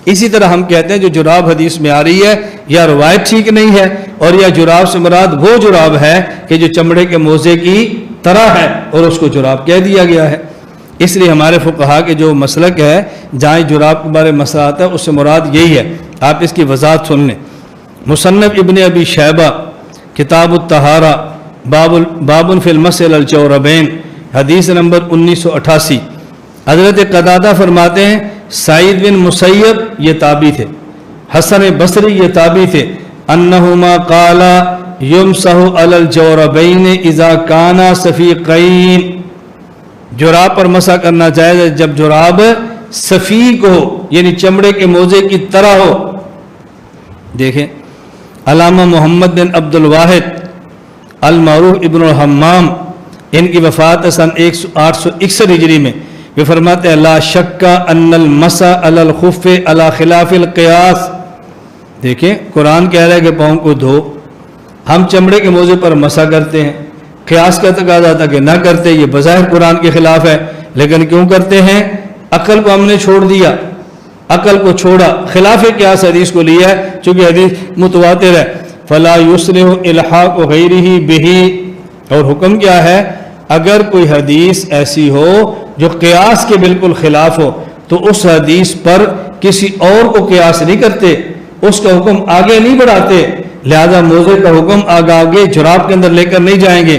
اسی طرح ہم کہتے ہیں جو جراب حدیث میں آ رہی ہے یا روایت ٹھیک نہیں ہے، اور یا جراب سے مراد وہ جراب ہے کہ جو چمڑے کے موزے کی طرح ہے اور اس کو جراب کہہ دیا گیا ہے۔ اس لیے ہمارے فقہا کے جو مسلک ہے جہاں جراب کے بارے میں مسئلہ آتا ہے اس سے مراد یہی ہے۔ آپ اس کی وضاحت سن لیں۔ مصنف ابن ابی شیبہ کتاب الطہارہ باب فی المسح علی الجوربین حدیث نمبر 1988، حضرت قتادہ فرماتے ہیں سعید بن مسیب یہ تابعی تھے، حسن بصری یہ تابعی تھے، انہما قالا یمسح علی الجوربین اذا کانا صفیقین، جراب پر مسح کرنا جائز ہے جب جراب صفیق ہو یعنی چمڑے کے موزے کی طرح ہو۔ دیکھیں علامہ محمد بن عبد الواحد المعروف ابن الحمام، ان کی وفات سن 861 ہجری میں، یہ فرماتے ہیں لا شک ان المسح علی الخف علی خلاف القیاس۔ دیکھیں قرآن کہہ رہا ہے کہ پاؤں کو دھو، ہم چمڑے کے موزے پر مسح کرتے ہیں، قیاس کا تقاضا تھا کہ نہ کرتے، یہ بظاہر قرآن کے خلاف ہے، لیکن کیوں کرتے ہیں؟ عقل کو ہم نے چھوڑ دیا، عقل کو چھوڑا، خلاف قیاس حدیث کو لیا ہے چونکہ حدیث متواتر ہے۔ فلا یصلح الحاق غیرہ بہ، اور حکم کیا ہے؟ اگر کوئی حدیث ایسی ہو جو قیاس کے بالکل خلاف ہو تو اس حدیث پر کسی اور کو قیاس نہیں کرتے، اس کا حکم آگے نہیں بڑھاتے، لہذا موزے کا حکم آگے جراب کے اندر لے کر نہیں جائیں گے۔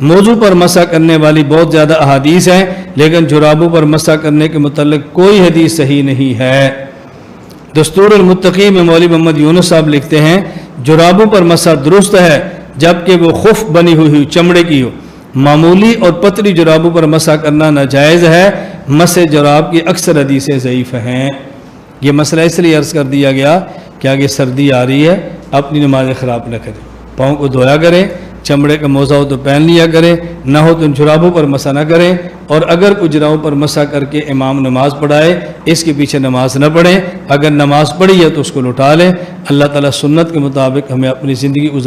موضوع پر مسح کرنے والی بہت زیادہ احادیث ہیں، لیکن جرابوں پر مسح کرنے کے متعلق کوئی حدیث صحیح نہیں ہے۔ دستور المتقی میں مولوی محمد یونس صاحب لکھتے ہیں جرابوں پر مسح درست ہے جبکہ وہ خف بنی ہوئی چمڑے کی ہو، معمولی اور پتلی جرابوں پر مسح کرنا ناجائز ہے۔ مسح جراب کی اکثر حدیثیں ضعیف ہیں۔ یہ مسئلہ اس لیے عرض کر دیا گیا کہ آگے سردی آ رہی ہے، اپنی نماز خراب نہ کریں، پاؤں کو دھویا کریں، چمڑے کا موزہ ہو تو پہن لیا کریں، نہ ہو تو ان جرابوں پر مسح نہ کریں، اور اگر کوئی جرابوں پر مسح کر کے امام نماز پڑھائے اس کے پیچھے نماز نہ پڑھیں، اگر نماز پڑھی ہے تو اس کو لوٹا لیں۔ اللہ تعالیٰ سنت کے مطابق ہمیں اپنی زندگی